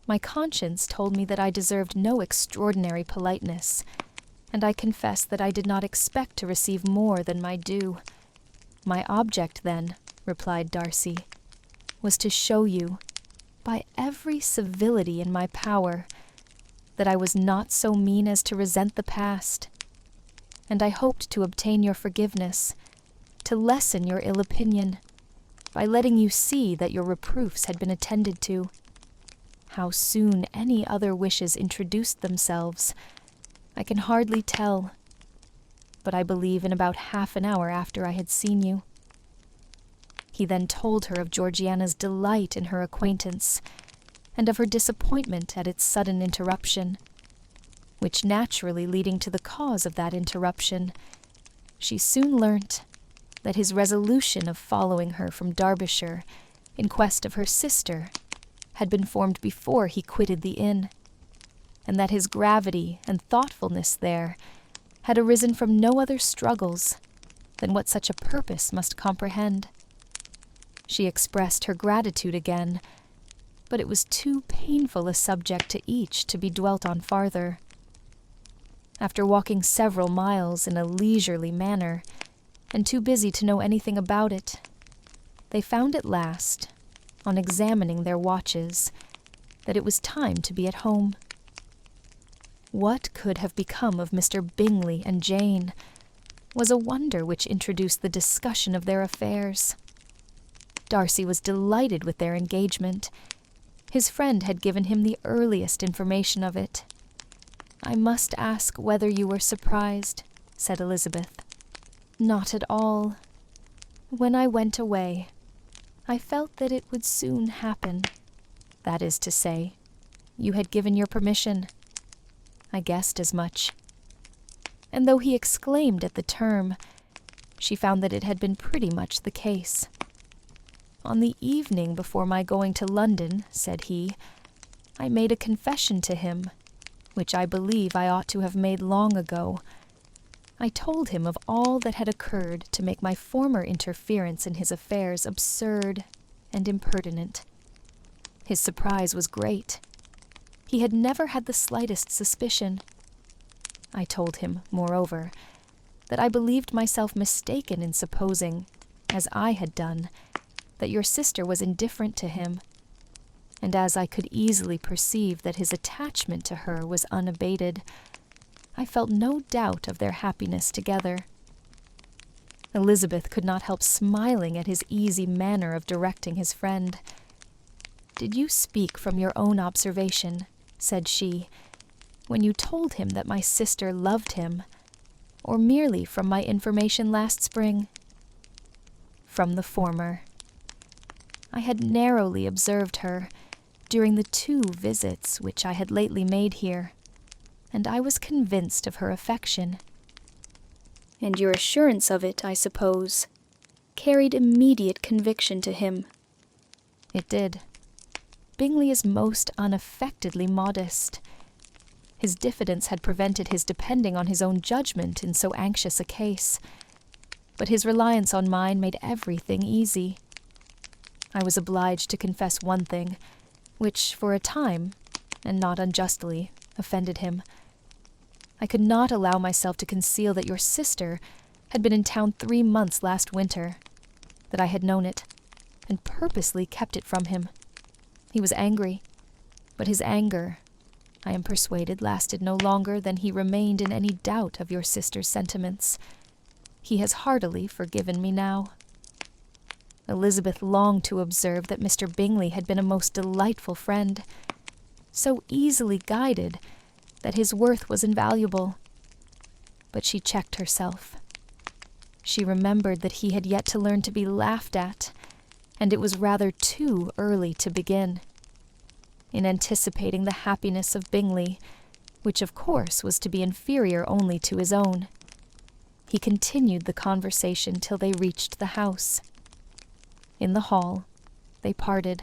[SPEAKER 1] My conscience told me that I deserved no extraordinary politeness, and I confess that I did not expect to receive more than my due. My object, then, replied Darcy, was to show you, by every civility in my power, that I was not so mean as to resent the past, and I hoped to obtain your forgiveness, to lessen your ill opinion, by letting you see that your reproofs had been attended to. How soon any other wishes introduced themselves, I can hardly tell, but I believe in about half an hour after I had seen you. He then told her of Georgiana's delight in her acquaintance, and of her disappointment at its sudden interruption, which naturally leading to the cause of that interruption, she soon learnt that his resolution of following her from Derbyshire in quest of her sister had been formed before he quitted the inn, and that his gravity and thoughtfulness there had arisen from no other struggles than what such a purpose must comprehend. She expressed her gratitude again, but it was too painful a subject to each to be dwelt on farther. After walking several miles in a leisurely manner, and too busy to know anything about it, they found at last, on examining their watches, that it was time to be at home. What could have become of Mr. Bingley and Jane was a wonder which introduced the discussion of their affairs. Darcy was delighted with their engagement. His friend had given him the earliest information of it. "I must ask whether you were surprised," said Elizabeth. "Not at all." When I went away, I felt that it would soon happen. That is to say, you had given your permission. I guessed as much. And though he exclaimed at the term, she found that it had been pretty much the case. On the evening before my going to London, said he, I made a confession to him, which I believe I ought to have made long ago. I told him of all that had occurred to make my former interference in his affairs absurd and impertinent. His surprise was great. He had never had the slightest suspicion. I told him, moreover, that I believed myself mistaken in supposing, as I had done, that your sister was indifferent to him, and as I could easily perceive that his attachment to her was unabated, I felt no doubt of their happiness together. Elizabeth could not help smiling at his easy manner of directing his friend. "Did you speak from your own observation," said she, "when you told him that my sister loved him, or merely from my information last spring?" "From the former. I had narrowly observed her during the 2 visits which I had lately made here, and I was convinced of her affection."
[SPEAKER 2] And your assurance of it, I suppose, carried immediate conviction to him.
[SPEAKER 1] It did. Bingley is most unaffectedly modest. His diffidence had prevented his depending on his own judgment in so anxious a case, but his reliance on mine made everything easy. I was obliged to confess one thing, which for a time, and not unjustly, offended him. I could not allow myself to conceal that your sister had been in town 3 months last winter, that I had known it, and purposely kept it from him. He was angry, but his anger, I am persuaded, lasted no longer than he remained in any doubt of your sister's sentiments. He has heartily forgiven me now. Elizabeth longed to observe that Mr. Bingley had been a most delightful friend, so easily guided that his worth was invaluable. But she checked herself. She remembered that he had yet to learn to be laughed at, and it was rather too early to begin. In anticipating the happiness of Bingley, which of course was to be inferior only to his own, he continued the conversation till they reached the house. In the hall, they parted.